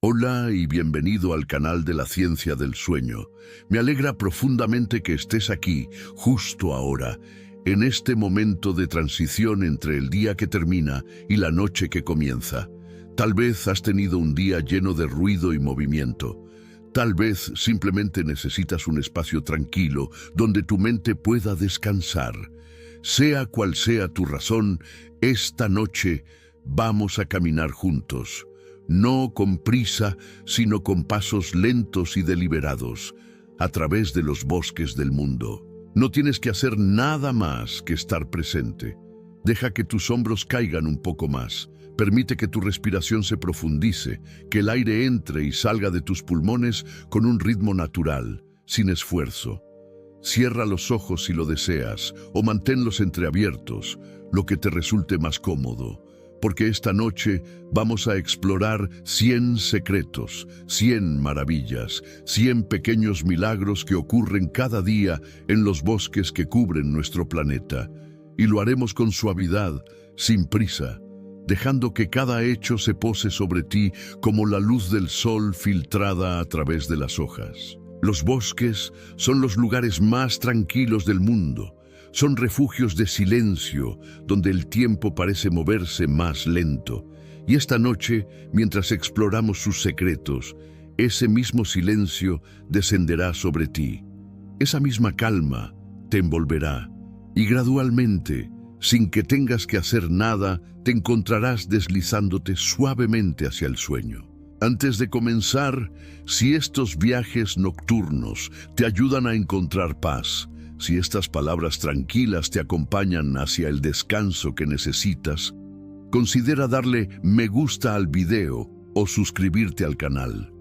Hola y bienvenido al canal de la Ciencia del Sueño. Me alegra profundamente que estés aquí, justo ahora, en este momento de transición entre el día que termina y la noche que comienza. Tal vez has tenido un día lleno de ruido y movimiento. Tal vez simplemente necesitas un espacio tranquilo donde tu mente pueda descansar. Sea cual sea tu razón, esta noche vamos a caminar juntos. No con prisa, sino con pasos lentos y deliberados, a través de los bosques del mundo. No tienes que hacer nada más que estar presente. Deja que tus hombros caigan un poco más. Permite que tu respiración se profundice, que el aire entre y salga de tus pulmones con un ritmo natural, sin esfuerzo. Cierra los ojos si lo deseas, o manténlos entreabiertos, lo que te resulte más cómodo. Porque esta noche vamos a explorar 100 secretos, 100 maravillas, 100 pequeños milagros que ocurren cada día en los bosques que cubren nuestro planeta. Y lo haremos con suavidad, sin prisa, dejando que cada hecho se pose sobre ti como la luz del sol filtrada a través de las hojas. Los bosques son los lugares más tranquilos del mundo. Son refugios de silencio, donde el tiempo parece moverse más lento. Y esta noche, mientras exploramos sus secretos, ese mismo silencio descenderá sobre ti. Esa misma calma te envolverá. Y gradualmente, sin que tengas que hacer nada, te encontrarás deslizándote suavemente hacia el sueño. Antes de comenzar, si estos viajes nocturnos te ayudan a encontrar paz, si estas palabras tranquilas te acompañan hacia el descanso que necesitas, considera darle me gusta al video o suscribirte al canal.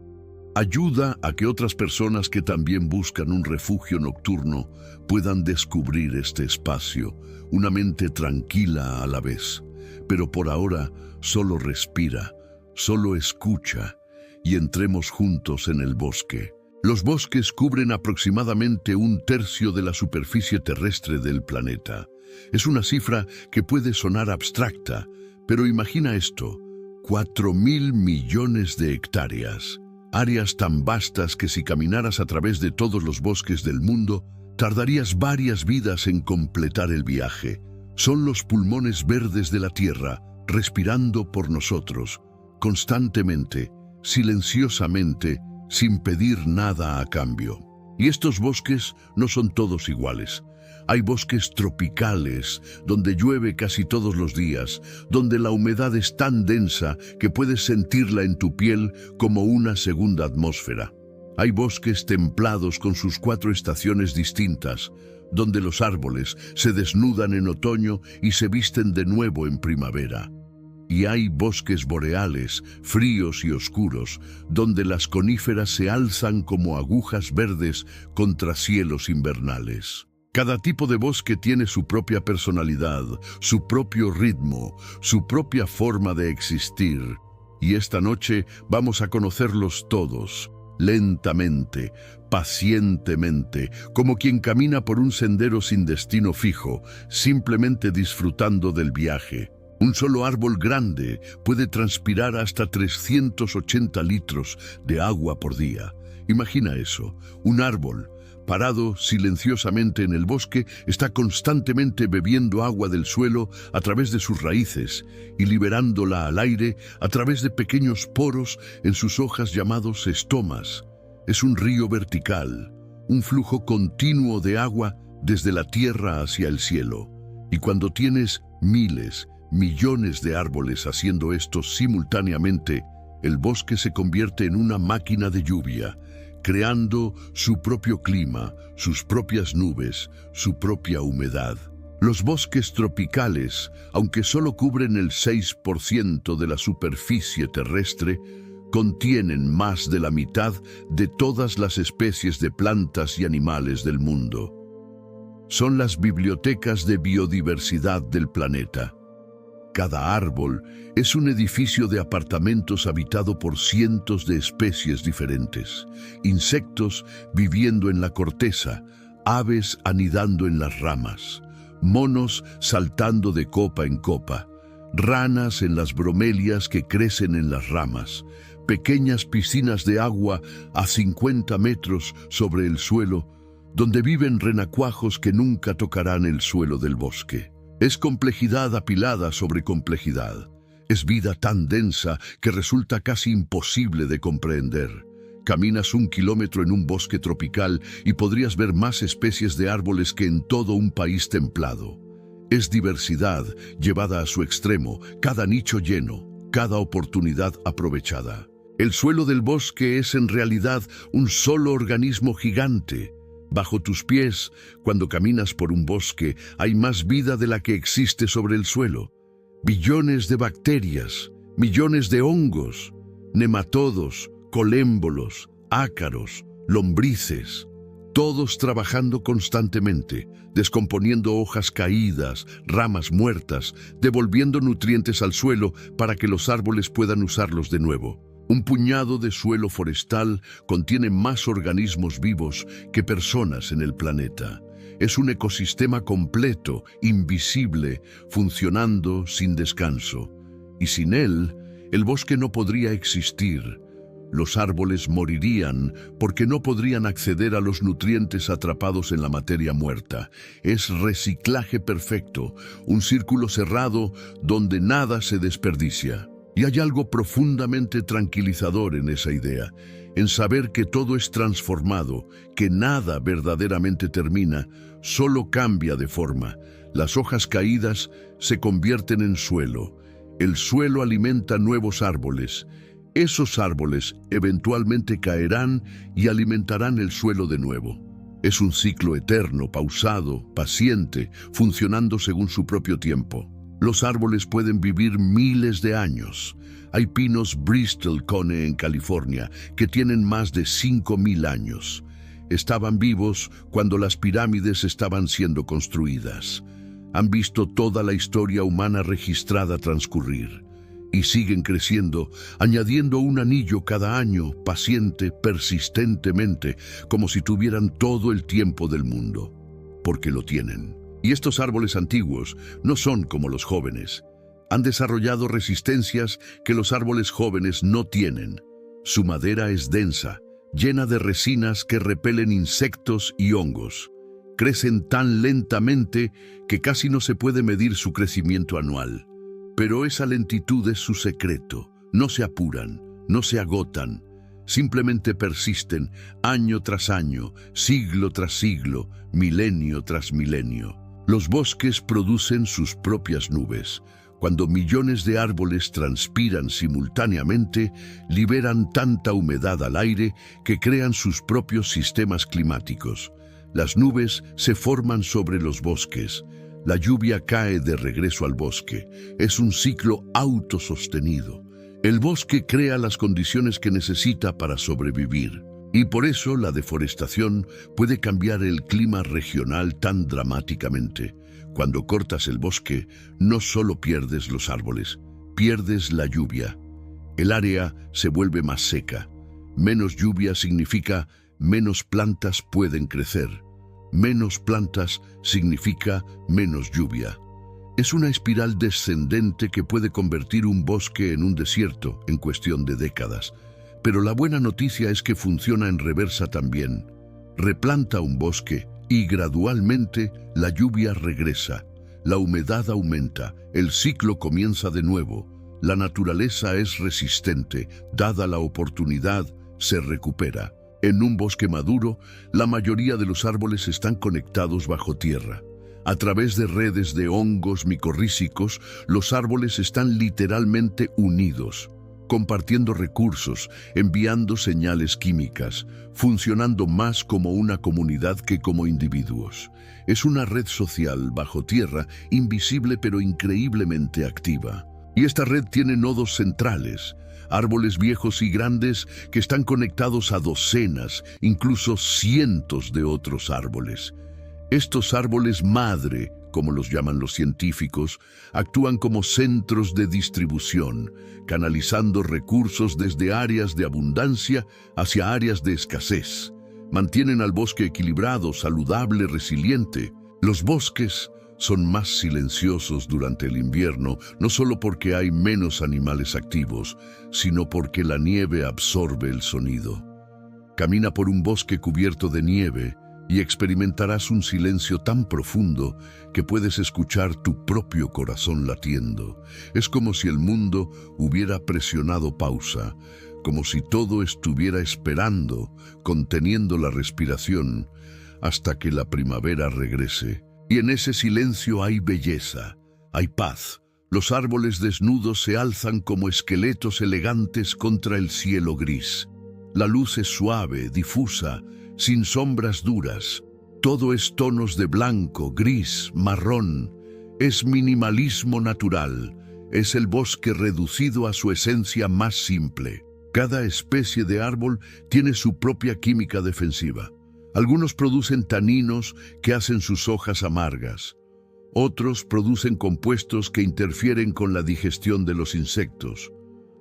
Ayuda a que otras personas que también buscan un refugio nocturno puedan descubrir este espacio, una mente tranquila a la vez. Pero por ahora, solo respira, solo escucha y entremos juntos en el bosque. Los bosques cubren aproximadamente 1/3 de la superficie terrestre del planeta. Es una cifra que puede sonar abstracta, pero imagina esto: 4.000 millones de hectáreas. Áreas tan vastas que si caminaras a través de todos los bosques del mundo, tardarías varias vidas en completar el viaje. Son los pulmones verdes de la Tierra, respirando por nosotros, constantemente, silenciosamente, sin pedir nada a cambio. Y estos bosques no son todos iguales. Hay bosques tropicales, donde llueve casi todos los días, donde la humedad es tan densa que puedes sentirla en tu piel como una segunda atmósfera. Hay bosques templados con sus 4 estaciones distintas, donde los árboles se desnudan en otoño y se visten de nuevo en primavera. Y hay bosques boreales, fríos y oscuros, donde las coníferas se alzan como agujas verdes contra cielos invernales. Cada tipo de bosque tiene su propia personalidad, su propio ritmo, su propia forma de existir. Y esta noche vamos a conocerlos todos, lentamente, pacientemente, como quien camina por un sendero sin destino fijo, simplemente disfrutando del viaje. Un solo árbol grande puede transpirar hasta 380 litros de agua por día. Imagina eso, un árbol, parado silenciosamente en el bosque, está constantemente bebiendo agua del suelo a través de sus raíces y liberándola al aire a través de pequeños poros en sus hojas llamados estomas. Es un río vertical, un flujo continuo de agua desde la tierra hacia el cielo. Y cuando tienes miles, millones de árboles haciendo esto simultáneamente, el bosque se convierte en una máquina de lluvia, creando su propio clima, sus propias nubes, su propia humedad. Los bosques tropicales, aunque solo cubren el 6% de la superficie terrestre, contienen más de la mitad de todas las especies de plantas y animales del mundo. Son las bibliotecas de biodiversidad del planeta. Cada árbol es un edificio de apartamentos habitado por cientos de especies diferentes. Insectos viviendo en la corteza, aves anidando en las ramas, monos saltando de copa en copa, ranas en las bromelias que crecen en las ramas, pequeñas piscinas de agua a 50 metros sobre el suelo, donde viven renacuajos que nunca tocarán el suelo del bosque. Es complejidad apilada sobre complejidad. Es vida tan densa que resulta casi imposible de comprender. Caminas 1 kilómetro en un bosque tropical y podrías ver más especies de árboles que en todo un país templado. Es diversidad llevada a su extremo, cada nicho lleno, cada oportunidad aprovechada. El suelo del bosque es en realidad un solo organismo gigante. Bajo tus pies, cuando caminas por un bosque, hay más vida de la que existe sobre el suelo. Billones de bacterias, millones de hongos, nematodos, colémbolos, ácaros, lombrices, todos trabajando constantemente, descomponiendo hojas caídas, ramas muertas, devolviendo nutrientes al suelo para que los árboles puedan usarlos de nuevo. Un puñado de suelo forestal contiene más organismos vivos que personas en el planeta. Es un ecosistema completo, invisible, funcionando sin descanso. Y sin él, el bosque no podría existir. Los árboles morirían porque no podrían acceder a los nutrientes atrapados en la materia muerta. Es reciclaje perfecto, un círculo cerrado donde nada se desperdicia. Y hay algo profundamente tranquilizador en esa idea, en saber que todo es transformado, que nada verdaderamente termina, solo cambia de forma. Las hojas caídas se convierten en suelo. El suelo alimenta nuevos árboles. Esos árboles eventualmente caerán y alimentarán el suelo de nuevo. Es un ciclo eterno, pausado, paciente, funcionando según su propio tiempo. Los árboles pueden vivir miles de años. Hay pinos Bristol Cone en California que tienen más de 5.000 años. Estaban vivos cuando las pirámides estaban siendo construidas. Han visto toda la historia humana registrada transcurrir. Y siguen creciendo, añadiendo un anillo cada año, paciente, persistentemente, como si tuvieran todo el tiempo del mundo. Porque lo tienen. Y estos árboles antiguos no son como los jóvenes. Han desarrollado resistencias que los árboles jóvenes no tienen. Su madera es densa, llena de resinas que repelen insectos y hongos. Crecen tan lentamente que casi no se puede medir su crecimiento anual. Pero esa lentitud es su secreto. No se apuran, no se agotan. Simplemente persisten año tras año, siglo tras siglo, milenio tras milenio. Los bosques producen sus propias nubes. Cuando millones de árboles transpiran simultáneamente, liberan tanta humedad al aire que crean sus propios sistemas climáticos. Las nubes se forman sobre los bosques. La lluvia cae de regreso al bosque. Es un ciclo autosostenido. El bosque crea las condiciones que necesita para sobrevivir. Y por eso la deforestación puede cambiar el clima regional tan dramáticamente. Cuando cortas el bosque, no solo pierdes los árboles, pierdes la lluvia. El área se vuelve más seca. Menos lluvia significa menos plantas pueden crecer. Menos plantas significa menos lluvia. Es una espiral descendente que puede convertir un bosque en un desierto en cuestión de décadas. Pero la buena noticia es que funciona en reversa también. Replanta un bosque y gradualmente la lluvia regresa. La humedad aumenta, el ciclo comienza de nuevo. La naturaleza es resistente, dada la oportunidad, se recupera. En un bosque maduro, la mayoría de los árboles están conectados bajo tierra. A través de redes de hongos micorrízicos, los árboles están literalmente unidos, compartiendo recursos, enviando señales químicas, funcionando más como una comunidad que como individuos. Es una red social bajo tierra, invisible pero increíblemente activa. Y esta red tiene nodos centrales, árboles viejos y grandes que están conectados a docenas, incluso cientos de otros árboles. Estos árboles madre, como los llaman los científicos, actúan como centros de distribución, canalizando recursos desde áreas de abundancia hacia áreas de escasez. Mantienen al bosque equilibrado, saludable, resiliente. Los bosques son más silenciosos durante el invierno, no solo porque hay menos animales activos, sino porque la nieve absorbe el sonido. Camina por un bosque cubierto de nieve y experimentarás un silencio tan profundo que puedes escuchar tu propio corazón latiendo. Es como si el mundo hubiera presionado pausa, como si todo estuviera esperando, conteniendo la respiración, hasta que la primavera regrese. Y en ese silencio hay belleza, hay paz. Los árboles desnudos se alzan como esqueletos elegantes contra el cielo gris. La luz es suave, difusa, sin sombras duras. Todo es tonos de blanco, gris, marrón. Es minimalismo natural. Es el bosque reducido a su esencia más simple. Cada especie de árbol tiene su propia química defensiva. Algunos producen taninos que hacen sus hojas amargas. Otros producen compuestos que interfieren con la digestión de los insectos.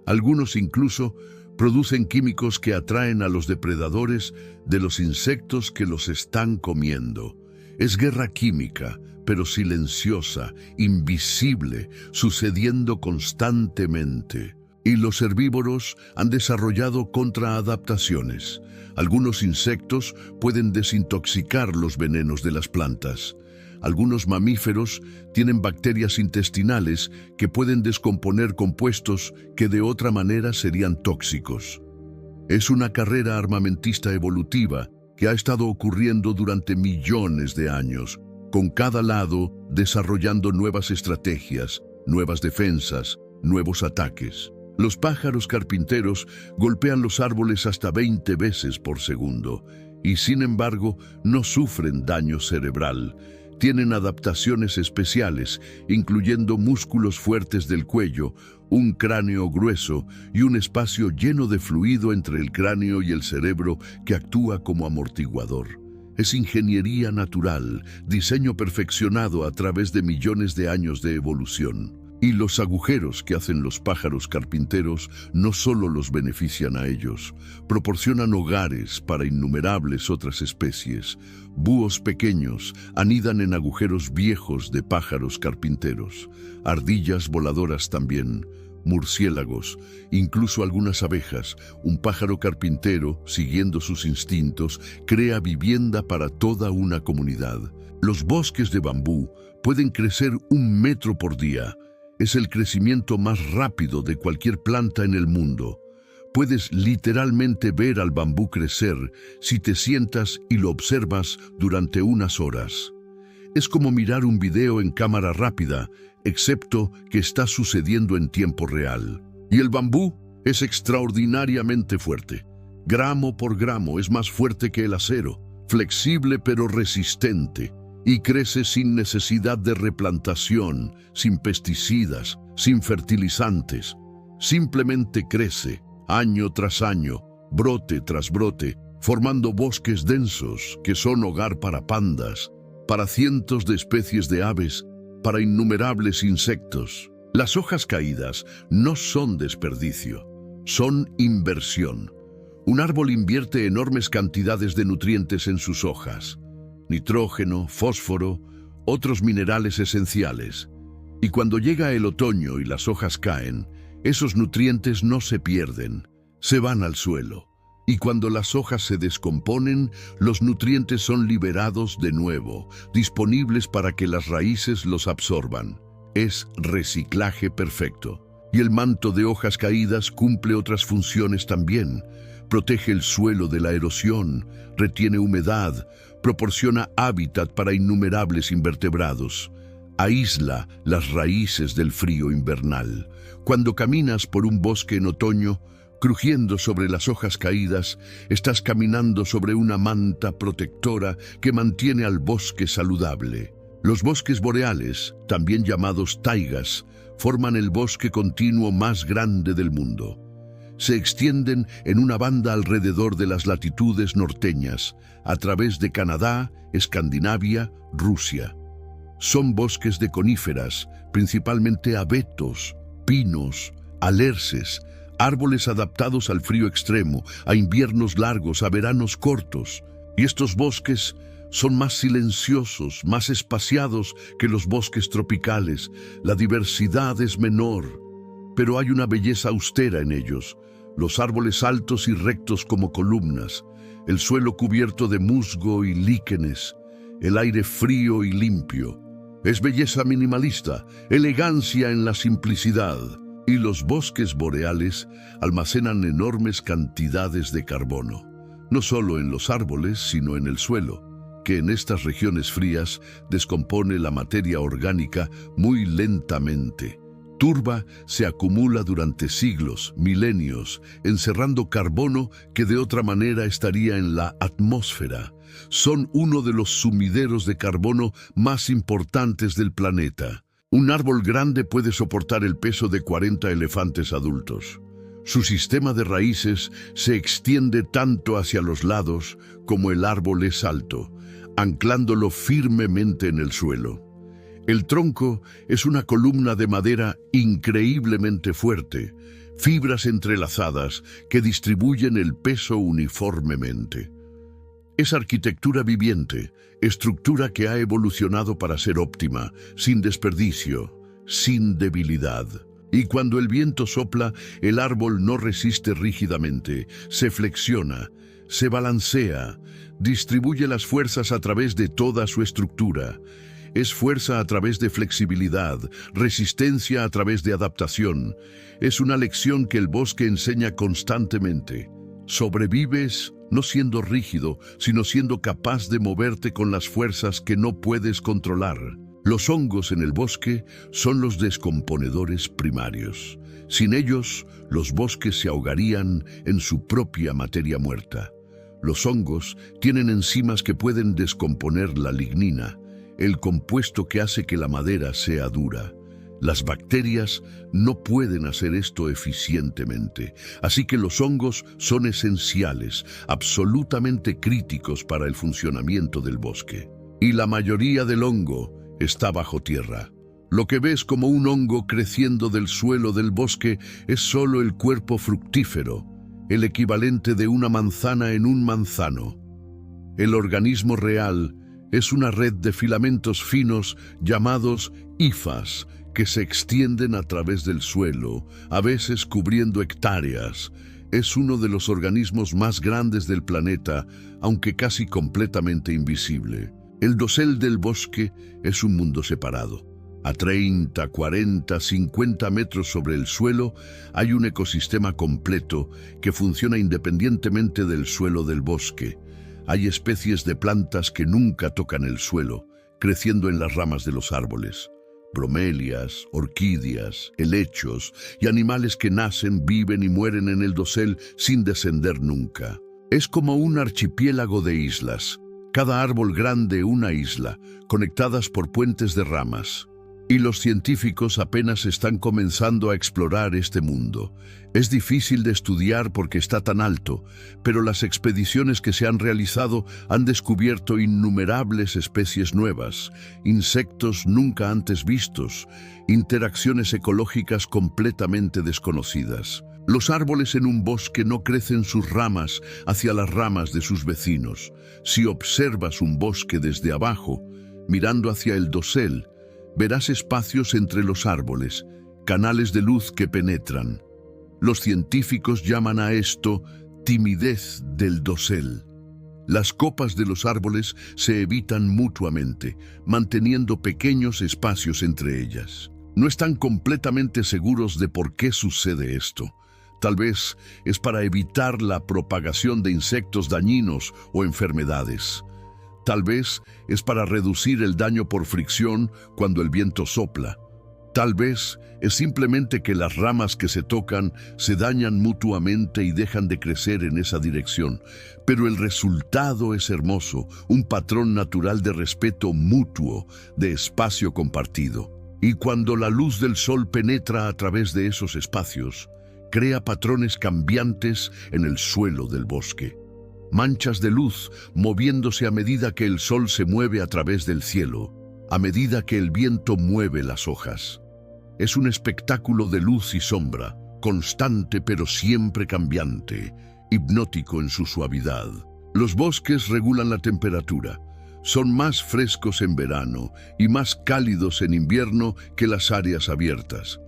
Algunos incluso producen químicos que atraen a los depredadores de los insectos que los están comiendo. Es guerra química, pero silenciosa, invisible, sucediendo constantemente. Y los herbívoros han desarrollado contraadaptaciones. Algunos insectos pueden desintoxicar los venenos de las plantas. Algunos mamíferos tienen bacterias intestinales que pueden descomponer compuestos que de otra manera serían tóxicos. Es una carrera armamentista evolutiva que ha estado ocurriendo durante millones de años, con cada lado desarrollando nuevas estrategias, nuevas defensas, nuevos ataques. Los pájaros carpinteros golpean los árboles hasta 20 veces por segundo y, sin embargo, no sufren daño cerebral. Tienen adaptaciones especiales, incluyendo músculos fuertes del cuello, un cráneo grueso y un espacio lleno de fluido entre el cráneo y el cerebro que actúa como amortiguador. Es ingeniería natural, diseño perfeccionado a través de millones de años de evolución. Y los agujeros que hacen los pájaros carpinteros no solo los benefician a ellos, proporcionan hogares para innumerables otras especies. Búhos pequeños anidan en agujeros viejos de pájaros carpinteros, ardillas voladoras también, murciélagos, incluso algunas abejas. Un pájaro carpintero, siguiendo sus instintos, crea vivienda para toda una comunidad. Los bosques de bambú pueden crecer 1 metro por día. Es el crecimiento más rápido de cualquier planta en el mundo. Puedes literalmente ver al bambú crecer si te sientas y lo observas durante unas horas. Es como mirar un video en cámara rápida, excepto que está sucediendo en tiempo real. Y el bambú es extraordinariamente fuerte. Gramo por gramo es más fuerte que el acero, flexible pero resistente. Y crece sin necesidad de replantación, sin pesticidas, sin fertilizantes. Simplemente crece, año tras año, brote tras brote, formando bosques densos que son hogar para pandas, para cientos de especies de aves, para innumerables insectos. Las hojas caídas no son desperdicio, son inversión. Un árbol invierte enormes cantidades de nutrientes en sus hojas. Nitrógeno, fósforo, otros minerales esenciales. Y cuando llega el otoño y las hojas caen, esos nutrientes no se pierden, se van al suelo. Y cuando las hojas se descomponen, los nutrientes son liberados de nuevo, disponibles para que las raíces los absorban. Es reciclaje perfecto. Y el manto de hojas caídas cumple otras funciones también. Protege el suelo de la erosión, retiene humedad, proporciona hábitat para innumerables invertebrados, aísla las raíces del frío invernal. Cuando caminas por un bosque en otoño, crujiendo sobre las hojas caídas, estás caminando sobre una manta protectora que mantiene al bosque saludable. Los bosques boreales, también llamados taigas, forman el bosque continuo más grande del mundo. Se extienden en una banda alrededor de las latitudes norteñas, a través de Canadá, Escandinavia, Rusia. Son bosques de coníferas, principalmente abetos, pinos, alerces, árboles adaptados al frío extremo, a inviernos largos, a veranos cortos. Y estos bosques son más silenciosos, más espaciados que los bosques tropicales. La diversidad es menor, pero hay una belleza austera en ellos. Los árboles altos y rectos como columnas, el suelo cubierto de musgo y líquenes, el aire frío y limpio. Es belleza minimalista, elegancia en la simplicidad. Y los bosques boreales almacenan enormes cantidades de carbono, no solo en los árboles, sino en el suelo, que en estas regiones frías descompone la materia orgánica muy lentamente. Turba se acumula durante siglos, milenios, encerrando carbono que de otra manera estaría en la atmósfera. Son uno de los sumideros de carbono más importantes del planeta. Un árbol grande puede soportar el peso de 40 elefantes adultos. Su sistema de raíces se extiende tanto hacia los lados como el árbol es alto, anclándolo firmemente en el suelo. El tronco es una columna de madera increíblemente fuerte, fibras entrelazadas que distribuyen el peso uniformemente. Es arquitectura viviente, estructura que ha evolucionado para ser óptima, sin desperdicio, sin debilidad. Y cuando el viento sopla, el árbol no resiste rígidamente, se flexiona, se balancea, distribuye las fuerzas a través de toda su estructura. Es fuerza a través de flexibilidad, resistencia a través de adaptación. Es una lección que el bosque enseña constantemente. Sobrevives no siendo rígido, sino siendo capaz de moverte con las fuerzas que no puedes controlar. Los hongos en el bosque son los descomponedores primarios. Sin ellos, los bosques se ahogarían en su propia materia muerta. Los hongos tienen enzimas que pueden descomponer la lignina, el compuesto que hace que la madera sea dura. Las bacterias no pueden hacer esto eficientemente, así que los hongos son esenciales, absolutamente críticos para el funcionamiento del bosque. Y la mayoría del hongo está bajo tierra. Lo que ves como un hongo creciendo del suelo del bosque es solo el cuerpo fructífero, el equivalente de una manzana en un manzano. El organismo real es una red de filamentos finos llamados hifas, que se extienden a través del suelo, a veces cubriendo hectáreas. Es uno de los organismos más grandes del planeta, aunque casi completamente invisible. El dosel del bosque es un mundo separado. A 30, 40, 50 metros sobre el suelo hay un ecosistema completo que funciona independientemente del suelo del bosque. Hay especies de plantas que nunca tocan el suelo, creciendo en las ramas de los árboles. Bromelias, orquídeas, helechos y animales que nacen, viven y mueren en el dosel sin descender nunca. Es como un archipiélago de islas, cada árbol grande una isla, conectadas por puentes de ramas. Y los científicos apenas están comenzando a explorar este mundo. Es difícil de estudiar porque está tan alto, pero las expediciones que se han realizado han descubierto innumerables especies nuevas, insectos nunca antes vistos, interacciones ecológicas completamente desconocidas. Los árboles en un bosque no crecen sus ramas hacia las ramas de sus vecinos. Si observas un bosque desde abajo, mirando hacia el dosel, verás espacios entre los árboles, canales de luz que penetran. Los científicos llaman a esto timidez del dosel. Las copas de los árboles se evitan mutuamente, manteniendo pequeños espacios entre ellas. No están completamente seguros de por qué sucede esto. Tal vez es para evitar la propagación de insectos dañinos o enfermedades. Tal vez es para reducir el daño por fricción cuando el viento sopla. Tal vez es simplemente que las ramas que se tocan se dañan mutuamente y dejan de crecer en esa dirección. Pero el resultado es hermoso, un patrón natural de respeto mutuo, de espacio compartido. Y cuando la luz del sol penetra a través de esos espacios, crea patrones cambiantes en el suelo del bosque. Manchas de luz moviéndose a medida que el sol se mueve a través del cielo, a medida que el viento mueve las hojas. Es un espectáculo de luz y sombra, constante pero siempre cambiante, hipnótico en su suavidad. Los bosques regulan la temperatura. son más frescos en verano y más cálidos en invierno que las áreas abiertas.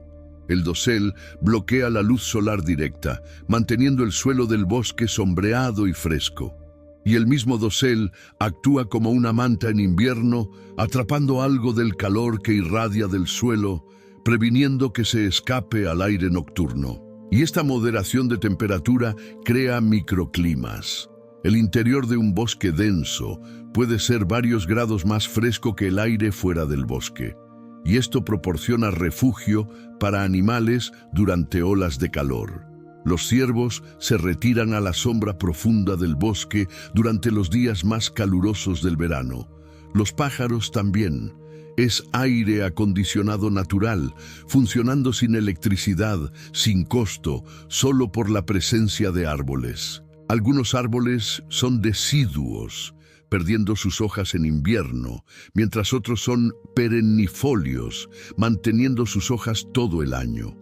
El dosel bloquea la luz solar directa, manteniendo el suelo del bosque sombreado y fresco. Y el mismo dosel actúa como una manta en invierno, atrapando algo del calor que irradia del suelo, previniendo que se escape al aire nocturno. Y esta moderación de temperatura crea microclimas. El interior de un bosque denso puede ser varios grados más fresco que el aire fuera del bosque, y esto proporciona refugio para animales durante olas de calor. Los ciervos se retiran a la sombra profunda del bosque durante los días más calurosos del verano. Los pájaros también. Es aire acondicionado natural, funcionando sin electricidad, sin costo, solo por la presencia de árboles. Algunos árboles son deciduos, perdiendo sus hojas en invierno, mientras otros son perennifolios, manteniendo sus hojas todo el año.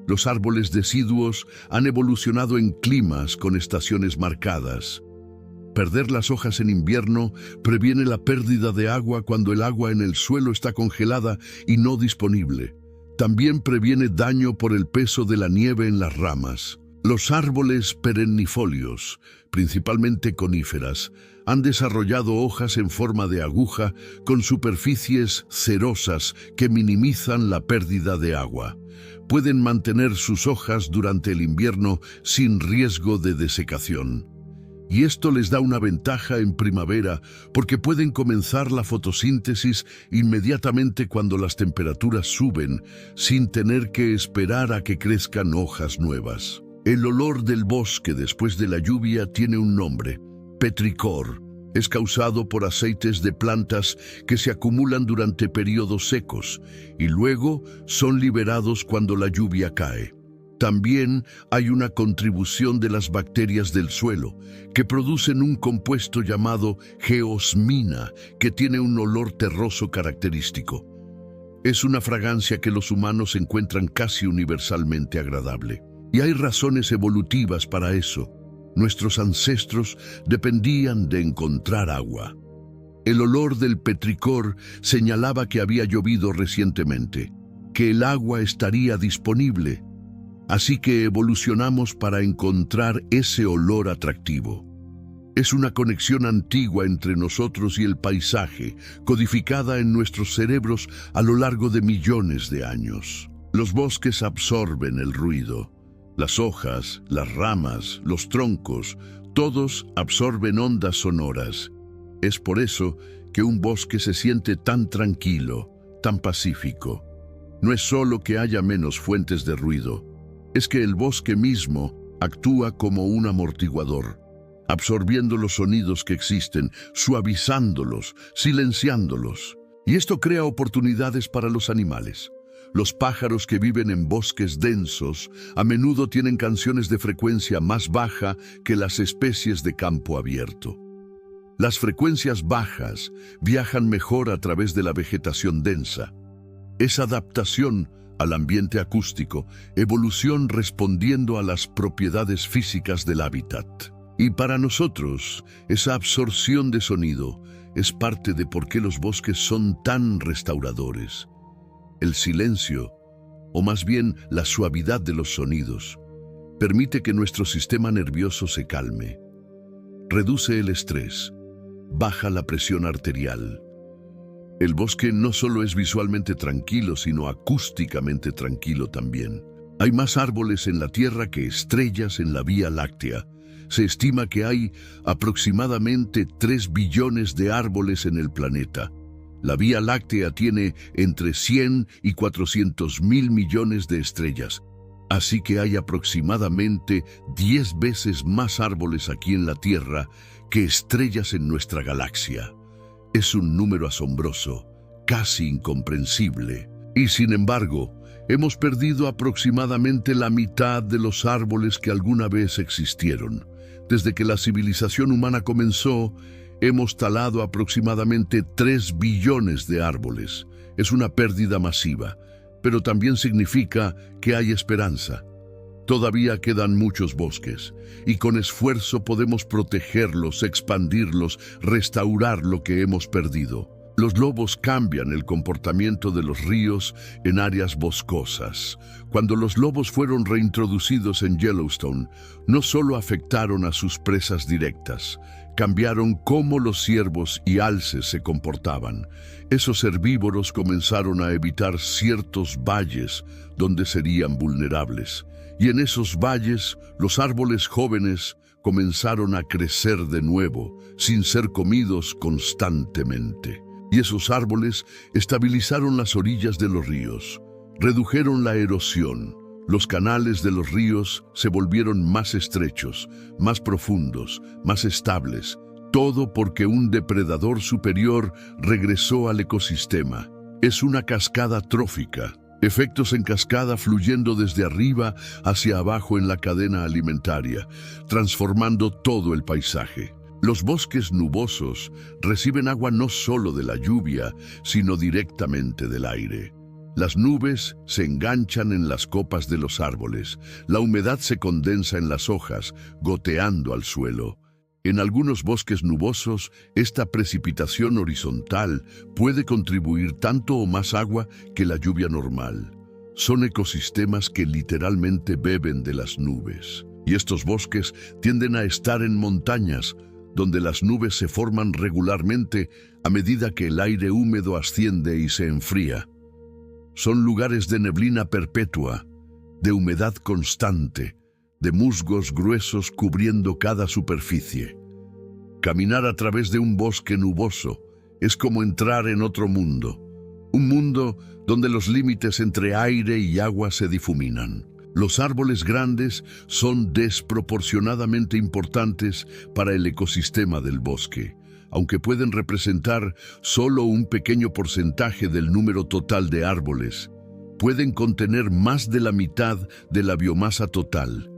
Los árboles deciduos han evolucionado en climas con estaciones marcadas. Perder las hojas en invierno previene la pérdida de agua cuando el agua en el suelo está congelada y no disponible. También previene daño por el peso de la nieve en las ramas. Los árboles perennifolios, principalmente coníferas, han desarrollado hojas en forma de aguja con superficies cerosas que minimizan la pérdida de agua. Pueden mantener sus hojas durante el invierno sin riesgo de desecación. Y esto les da una ventaja en primavera porque pueden comenzar la fotosíntesis inmediatamente cuando las temperaturas suben, sin tener que esperar a que crezcan hojas nuevas. El olor del bosque después de la lluvia tiene un nombre: petricor. Es causado por aceites de plantas que se acumulan durante periodos secos y luego son liberados cuando la lluvia cae. También hay una contribución de las bacterias del suelo, que producen un compuesto llamado geosmina, que tiene un olor terroso característico. Es una fragancia que los humanos encuentran casi universalmente agradable. Y hay razones evolutivas para eso. Nuestros ancestros dependían de encontrar agua. El olor del petricor señalaba que había llovido recientemente, que el agua estaría disponible. Así que evolucionamos para encontrar ese olor atractivo. Es una conexión antigua entre nosotros y el paisaje, codificada en nuestros cerebros a lo largo de millones de años. Los bosques absorben el ruido. Las hojas, las ramas, los troncos, todos absorben ondas sonoras. Es por eso que un bosque se siente tan tranquilo, tan pacífico. No es solo que haya menos fuentes de ruido, es que el bosque mismo actúa como un amortiguador, absorbiendo los sonidos que existen, suavizándolos, silenciándolos. Y esto crea oportunidades para los animales. Los pájaros que viven en bosques densos a menudo tienen canciones de frecuencia más baja que las especies de campo abierto. Las frecuencias bajas viajan mejor a través de la vegetación densa. Es adaptación al ambiente acústico, evolución respondiendo a las propiedades físicas del hábitat. Y para nosotros, esa absorción de sonido es parte de por qué los bosques son tan restauradores. El silencio, o más bien la suavidad de los sonidos, permite que nuestro sistema nervioso se calme. Reduce el estrés, baja la presión arterial. El bosque no solo es visualmente tranquilo, sino acústicamente tranquilo también. Hay más árboles en la Tierra que estrellas en la Vía Láctea. Se estima que hay aproximadamente 3 billones de árboles en el planeta. La Vía Láctea tiene entre 100 y 400 mil millones de estrellas, así que hay aproximadamente 10 veces más árboles aquí en la Tierra que estrellas en nuestra galaxia. Es un número asombroso, casi incomprensible. Y sin embargo, hemos perdido aproximadamente la mitad de los árboles que alguna vez existieron. Desde que la civilización humana comenzó, hemos talado aproximadamente 3 billones de árboles. Es una pérdida masiva, pero también significa que hay esperanza. Todavía quedan muchos bosques, y con esfuerzo podemos protegerlos, expandirlos, restaurar lo que hemos perdido. Los lobos cambian el comportamiento de los ríos en áreas boscosas. Cuando los lobos fueron reintroducidos en Yellowstone, no solo afectaron a sus presas directas, cambiaron cómo los ciervos y alces se comportaban. Esos herbívoros comenzaron a evitar ciertos valles donde serían vulnerables. Y en esos valles, los árboles jóvenes comenzaron a crecer de nuevo, sin ser comidos constantemente. Y esos árboles estabilizaron las orillas de los ríos, redujeron la erosión. Los canales de los ríos se volvieron más estrechos, más profundos, más estables. Todo porque un depredador superior regresó al ecosistema. Es una cascada trófica. Efectos en cascada fluyendo desde arriba hacia abajo en la cadena alimentaria, transformando todo el paisaje. Los bosques nubosos reciben agua no solo de la lluvia, sino directamente del aire. Las nubes se enganchan en las copas de los árboles, la humedad se condensa en las hojas, goteando al suelo. En algunos bosques nubosos, esta precipitación horizontal puede contribuir tanto o más agua que la lluvia normal. Son ecosistemas que literalmente beben de las nubes. Y estos bosques tienden a estar en montañas, donde las nubes se forman regularmente a medida que el aire húmedo asciende y se enfría. Son lugares de neblina perpetua, de humedad constante, de musgos gruesos cubriendo cada superficie. Caminar a través de un bosque nuboso es como entrar en otro mundo, un mundo donde los límites entre aire y agua se difuminan. Los árboles grandes son desproporcionadamente importantes para el ecosistema del bosque, aunque pueden representar solo un pequeño porcentaje del número total de árboles. Pueden contener más de la mitad de la biomasa total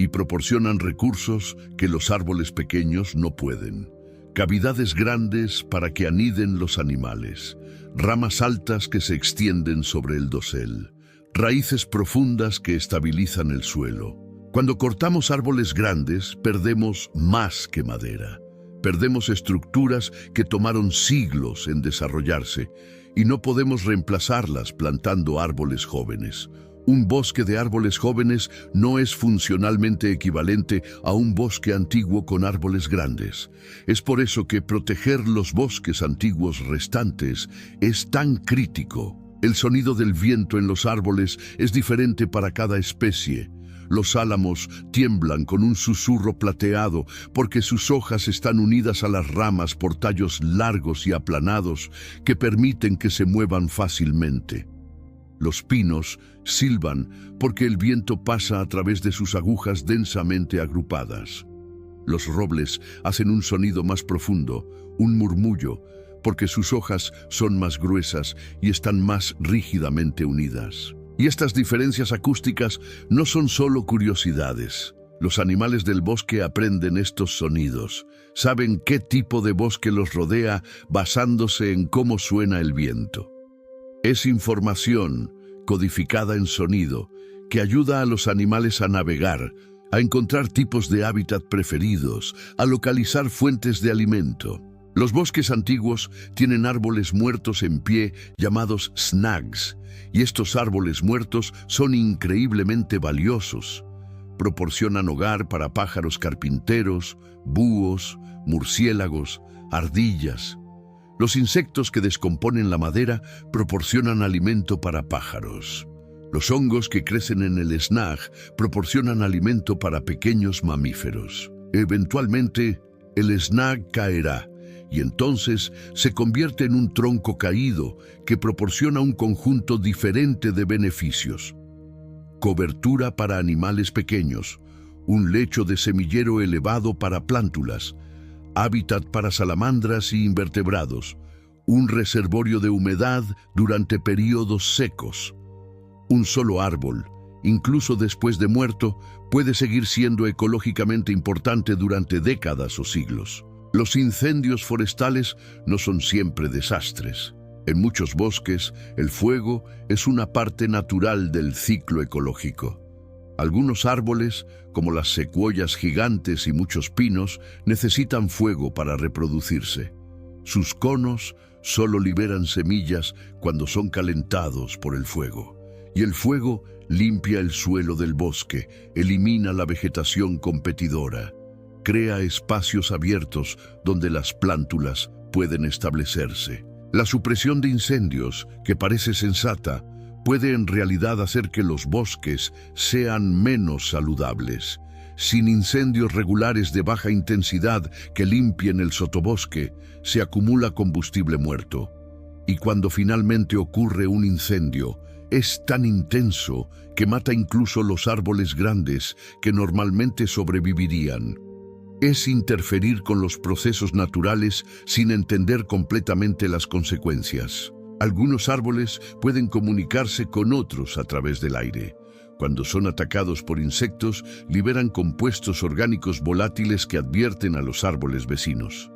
y proporcionan recursos que los árboles pequeños no pueden. Cavidades grandes para que aniden los animales, ramas altas que se extienden sobre el dosel, raíces profundas que estabilizan el suelo. Cuando cortamos árboles grandes, perdemos más que madera. Perdemos estructuras que tomaron siglos en desarrollarse y no podemos reemplazarlas plantando árboles jóvenes. Un bosque de árboles jóvenes no es funcionalmente equivalente a un bosque antiguo con árboles grandes. Es por eso que proteger los bosques antiguos restantes es tan crítico. El sonido del viento en los árboles es diferente para cada especie. Los álamos tiemblan con un susurro plateado porque sus hojas están unidas a las ramas por tallos largos y aplanados que permiten que se muevan fácilmente. Los pinos silban porque el viento pasa a través de sus agujas densamente agrupadas. Los robles hacen un sonido más profundo, un murmullo, porque sus hojas son más gruesas y están más rígidamente unidas. Y estas diferencias acústicas no son solo curiosidades. Los animales del bosque aprenden estos sonidos, saben qué tipo de bosque los rodea basándose en cómo suena el viento. Es información codificada en sonido que ayuda a los animales a navegar, a encontrar tipos de hábitat preferidos, a localizar fuentes de alimento. Los bosques antiguos tienen árboles muertos en pie llamados snags, y estos árboles muertos son increíblemente valiosos. Proporcionan hogar para pájaros carpinteros, búhos, murciélagos, ardillas. Los insectos que descomponen la madera proporcionan alimento para pájaros. Los hongos que crecen en el snag proporcionan alimento para pequeños mamíferos. Eventualmente, el snag caerá y entonces se convierte en un tronco caído que proporciona un conjunto diferente de beneficios. Cobertura para animales pequeños, un lecho de semillero elevado para plántulas, hábitat para salamandras y invertebrados, un reservorio de humedad durante períodos secos. Un solo árbol, incluso después de muerto, puede seguir siendo ecológicamente importante durante décadas o siglos. Los incendios forestales no son siempre desastres. En muchos bosques, el fuego es una parte natural del ciclo ecológico. Algunos árboles, como las secuoyas gigantes y muchos pinos, necesitan fuego para reproducirse. Sus conos solo liberan semillas cuando son calentados por el fuego. Y el fuego limpia el suelo del bosque, elimina la vegetación competidora, crea espacios abiertos donde las plántulas pueden establecerse. La supresión de incendios, que parece sensata, puede en realidad hacer que los bosques sean menos saludables. Sin incendios regulares de baja intensidad que limpien el sotobosque, se acumula combustible muerto. Y cuando finalmente ocurre un incendio, es tan intenso que mata incluso los árboles grandes que normalmente sobrevivirían. Es interferir con los procesos naturales sin entender completamente las consecuencias. Algunos árboles pueden comunicarse con otros a través del aire. Cuando son atacados por insectos, liberan compuestos orgánicos volátiles que advierten a los árboles vecinos.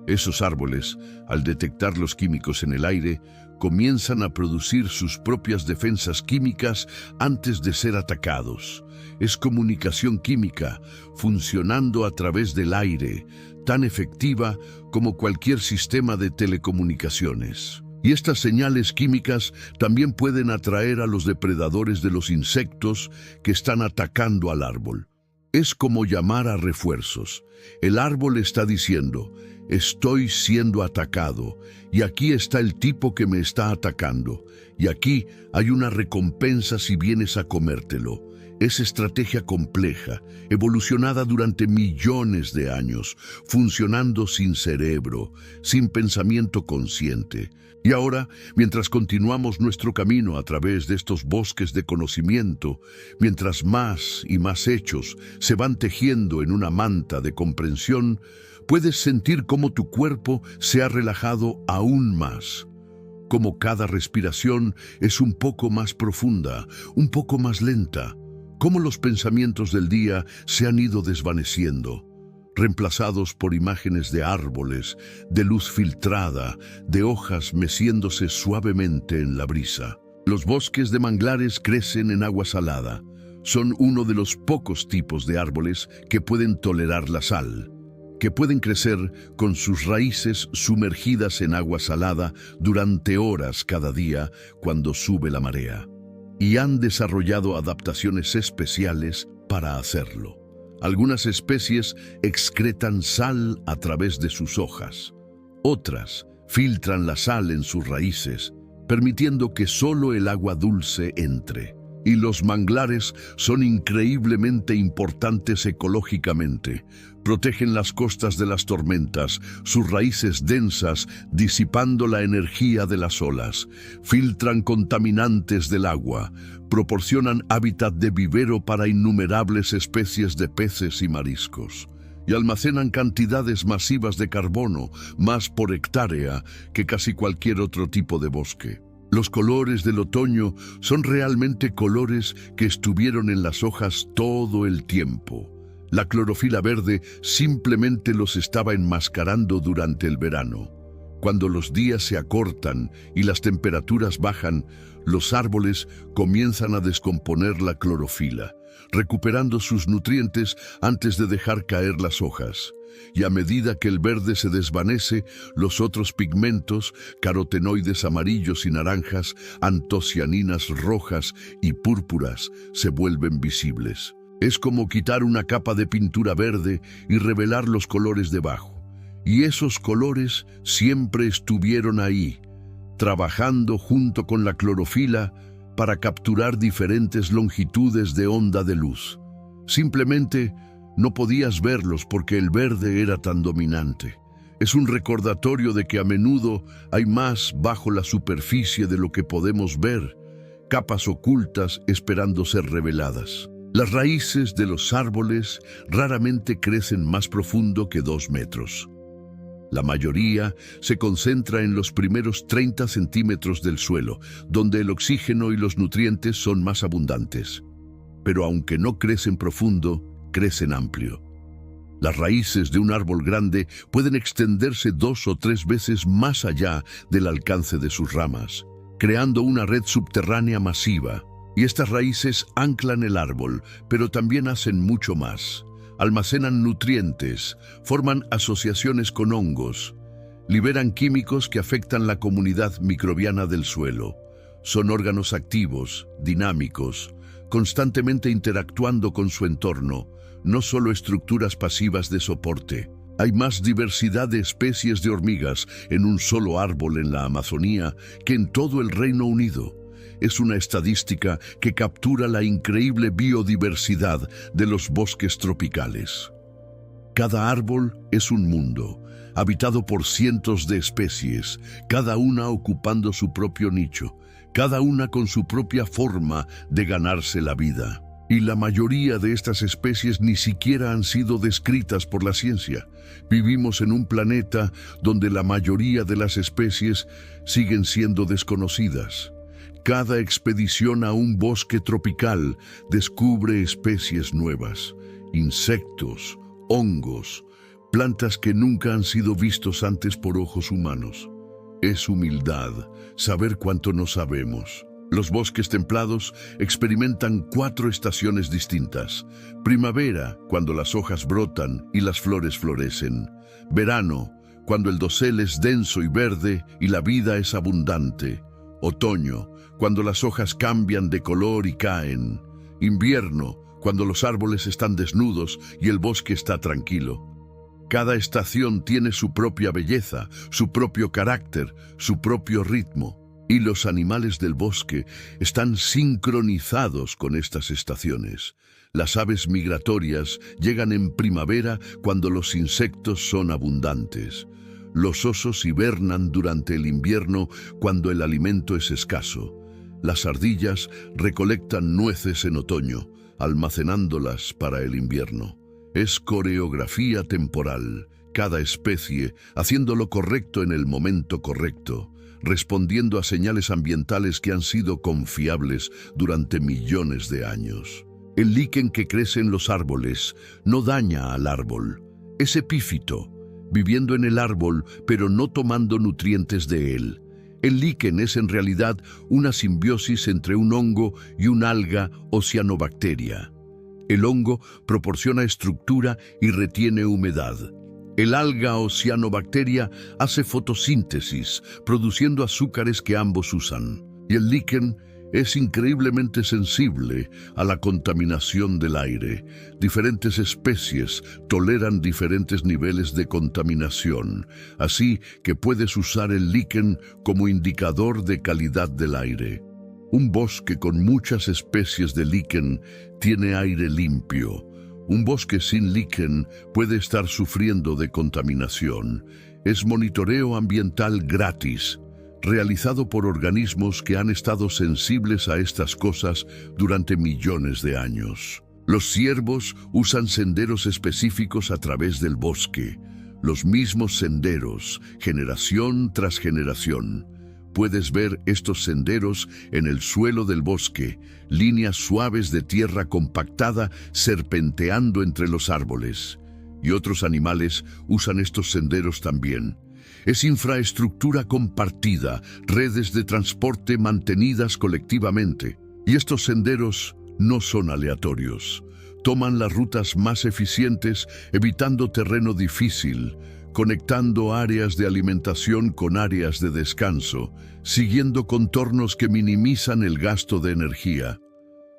Esos árboles, al detectar los químicos en el aire, comienzan a producir sus propias defensas químicas antes de ser atacados. Es comunicación química, funcionando a través del aire, tan efectiva como cualquier sistema de telecomunicaciones. Y estas señales químicas también pueden atraer a los depredadores de los insectos que están atacando al árbol. Es como llamar a refuerzos. El árbol está diciendo: estoy siendo atacado, y aquí está el tipo que me está atacando, y aquí hay una recompensa si vienes a comértelo. Es estrategia compleja, evolucionada durante millones de años, funcionando sin cerebro, sin pensamiento consciente. Y ahora, mientras continuamos nuestro camino a través de estos bosques de conocimiento, mientras más y más hechos se van tejiendo en una manta de comprensión, puedes sentir cómo tu cuerpo se ha relajado aún más. Como cada respiración es un poco más profunda, un poco más lenta. Cómo los pensamientos del día se han ido desvaneciendo, reemplazados por imágenes de árboles, de luz filtrada, de hojas meciéndose suavemente en la brisa. Los bosques de manglares crecen en agua salada. Son uno de los pocos tipos de árboles que pueden tolerar la sal, que pueden crecer con sus raíces sumergidas en agua salada durante horas cada día cuando sube la marea. Y han desarrollado adaptaciones especiales para hacerlo. Algunas especies excretan sal a través de sus hojas. Otras filtran la sal en sus raíces, permitiendo que solo el agua dulce entre. Y los manglares son increíblemente importantes ecológicamente. Protegen las costas de las tormentas, sus raíces densas disipando la energía de las olas. Filtran contaminantes del agua, proporcionan hábitat de vivero para innumerables especies de peces y mariscos. Y almacenan cantidades masivas de carbono, más por hectárea que casi cualquier otro tipo de bosque. Los colores del otoño son realmente colores que estuvieron en las hojas todo el tiempo. La clorofila verde simplemente los estaba enmascarando durante el verano. Cuando los días se acortan y las temperaturas bajan, los árboles comienzan a descomponer la clorofila, recuperando sus nutrientes antes de dejar caer las hojas. Y a medida que el verde se desvanece, los otros pigmentos, carotenoides amarillos y naranjas, antocianinas rojas y púrpuras, se vuelven visibles. Es como quitar una capa de pintura verde y revelar los colores debajo. Y esos colores siempre estuvieron ahí, trabajando junto con la clorofila para capturar diferentes longitudes de onda de luz. Simplemente no podías verlos porque el verde era tan dominante. Es un recordatorio de que a menudo hay más bajo la superficie de lo que podemos ver, capas ocultas esperando ser reveladas. Las raíces de los árboles raramente crecen más profundo que 2 metros. La mayoría se concentra en los primeros 30 centímetros del suelo, donde el oxígeno y los nutrientes son más abundantes. Pero aunque no crecen profundo, crecen amplio. Las raíces de un árbol grande pueden extenderse 2 o 3 veces más allá del alcance de sus ramas, creando una red subterránea masiva. Y estas raíces anclan el árbol, pero también hacen mucho más. Almacenan nutrientes, forman asociaciones con hongos, liberan químicos que afectan la comunidad microbiana del suelo. Son órganos activos, dinámicos, constantemente interactuando con su entorno, no solo estructuras pasivas de soporte. Hay más diversidad de especies de hormigas en un solo árbol en la Amazonía que en todo el Reino Unido. Es una estadística que captura la increíble biodiversidad de los bosques tropicales. Cada árbol es un mundo, habitado por cientos de especies, cada una ocupando su propio nicho, cada una con su propia forma de ganarse la vida. Y la mayoría de estas especies ni siquiera han sido descritas por la ciencia. Vivimos en un planeta donde la mayoría de las especies siguen siendo desconocidas. Cada expedición a un bosque tropical descubre especies nuevas, insectos, hongos, plantas que nunca han sido vistos antes por ojos humanos. Es humildad saber cuánto no sabemos. Los bosques templados experimentan 4 estaciones distintas. Primavera, cuando las hojas brotan y las flores florecen. Verano, cuando el dosel es denso y verde y la vida es abundante. Otoño, cuando las hojas cambian de color y caen. Invierno, cuando los árboles están desnudos y el bosque está tranquilo. Cada estación tiene su propia belleza, su propio carácter, su propio ritmo. Y los animales del bosque están sincronizados con estas estaciones. Las aves migratorias llegan en primavera cuando los insectos son abundantes. Los osos hibernan durante el invierno cuando el alimento es escaso. Las ardillas recolectan nueces en otoño, almacenándolas para el invierno. Es coreografía temporal, cada especie haciendo lo correcto en el momento correcto, respondiendo a señales ambientales que han sido confiables durante millones de años. El líquen que crece en los árboles no daña al árbol. Es epífito, viviendo en el árbol pero no tomando nutrientes de él. El líquen es en realidad una simbiosis entre un hongo y un alga o cianobacteria. El hongo proporciona estructura y retiene humedad. El alga o cianobacteria hace fotosíntesis, produciendo azúcares que ambos usan. Y el líquen es increíblemente sensible a la contaminación del aire. Diferentes especies toleran diferentes niveles de contaminación, así que puedes usar el líquen como indicador de calidad del aire. Un bosque con muchas especies de líquen tiene aire limpio. Un bosque sin líquen puede estar sufriendo de contaminación. Es monitoreo ambiental gratis, realizado por organismos que han estado sensibles a estas cosas durante millones de años. Los ciervos usan senderos específicos a través del bosque. Los mismos senderos, generación tras generación. Puedes ver estos senderos en el suelo del bosque, líneas suaves de tierra compactada serpenteando entre los árboles. Y otros animales usan estos senderos también. Es infraestructura compartida, redes de transporte mantenidas colectivamente. Y estos senderos no son aleatorios. Toman las rutas más eficientes, evitando terreno difícil, conectando áreas de alimentación con áreas de descanso, siguiendo contornos que minimizan el gasto de energía.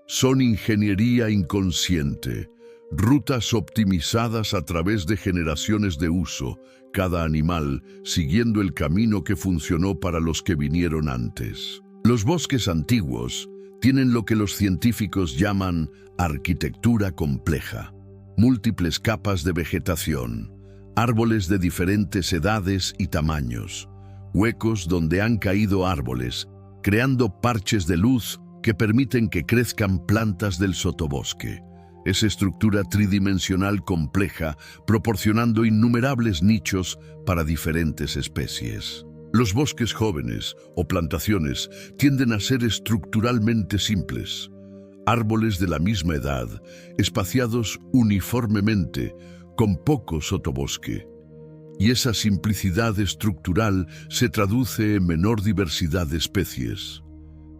Son ingeniería inconsciente, rutas optimizadas a través de generaciones de uso, cada animal siguiendo el camino que funcionó para los que vinieron antes. Los bosques antiguos tienen lo que los científicos llaman arquitectura compleja, múltiples capas de vegetación, árboles de diferentes edades y tamaños, huecos donde han caído árboles, creando parches de luz que permiten que crezcan plantas del sotobosque. Es estructura tridimensional compleja, proporcionando innumerables nichos para diferentes especies. Los bosques jóvenes o plantaciones tienden a ser estructuralmente simples. Árboles de la misma edad, espaciados uniformemente, con poco sotobosque. Y esa simplicidad estructural se traduce en menor diversidad de especies.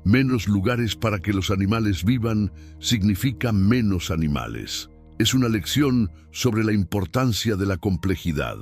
Menos lugares para que los animales vivan significa menos animales. Es una lección sobre la importancia de la complejidad,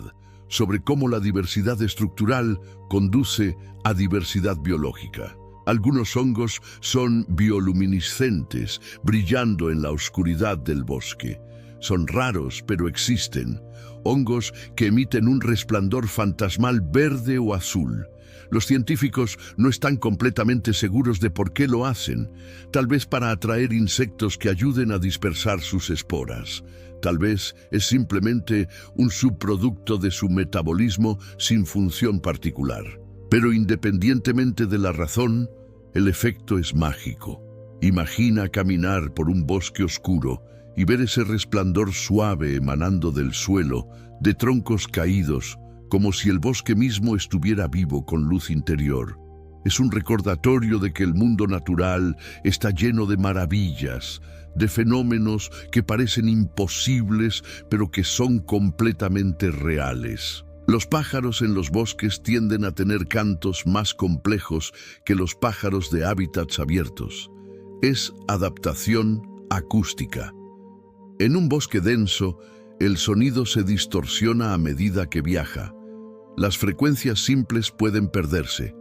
sobre cómo la diversidad estructural conduce a diversidad biológica. Algunos hongos son bioluminiscentes, brillando en la oscuridad del bosque. Son raros, pero existen. Hongos que emiten un resplandor fantasmal verde o azul. Los científicos no están completamente seguros de por qué lo hacen. Tal vez para atraer insectos que ayuden a dispersar sus esporas. Tal vez es simplemente un subproducto de su metabolismo sin función particular. Pero independientemente de la razón, el efecto es mágico. Imagina caminar por un bosque oscuro y ver ese resplandor suave emanando del suelo, de troncos caídos, como si el bosque mismo estuviera vivo con luz interior. Es un recordatorio de que el mundo natural está lleno de maravillas, de fenómenos que parecen imposibles, pero que son completamente reales. Los pájaros en los bosques tienden a tener cantos más complejos que los pájaros de hábitats abiertos. Es adaptación acústica. En un bosque denso, el sonido se distorsiona a medida que viaja. Las frecuencias simples pueden perderse,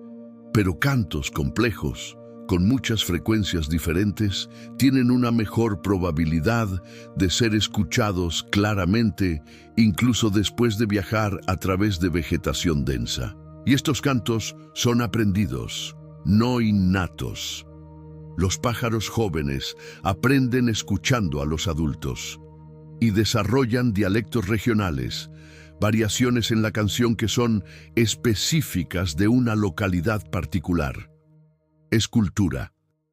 pero cantos complejos, con muchas frecuencias diferentes, tienen una mejor probabilidad de ser escuchados claramente, incluso después de viajar a través de vegetación densa. Y estos cantos son aprendidos, no innatos. Los pájaros jóvenes aprenden escuchando a los adultos y desarrollan dialectos regionales, variaciones en la canción que son específicas de una localidad particular. Es cultura,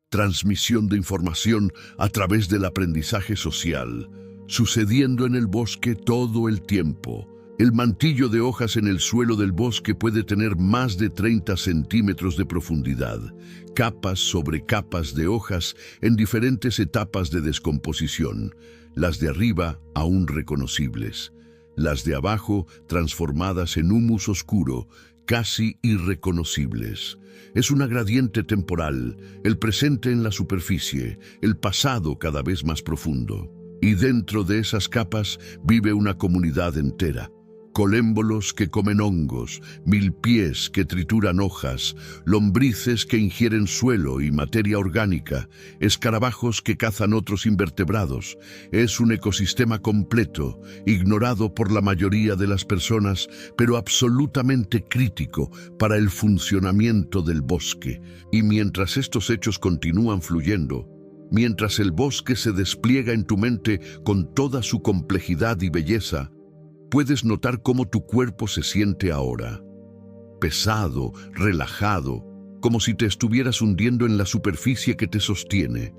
transmisión de información a través del aprendizaje social, sucediendo en el bosque todo el tiempo. El mantillo de hojas en el suelo del bosque puede tener más de 30 centímetros de profundidad, capas sobre capas de hojas en diferentes etapas de descomposición, las de arriba aún reconocibles, las de abajo transformadas en humus oscuro, casi irreconocibles. Es una gradiente temporal, el presente en la superficie, el pasado cada vez más profundo. Y dentro de esas capas vive una comunidad entera. Colémbolos que comen hongos, milpiés que trituran hojas, lombrices que ingieren suelo y materia orgánica, escarabajos que cazan otros invertebrados. Es un ecosistema completo, ignorado por la mayoría de las personas, pero absolutamente crítico para el funcionamiento del bosque. Y mientras estos hechos continúan fluyendo, mientras el bosque se despliega en tu mente con toda su complejidad y belleza, puedes notar cómo tu cuerpo se siente ahora. Pesado, relajado, como si te estuvieras hundiendo en la superficie que te sostiene.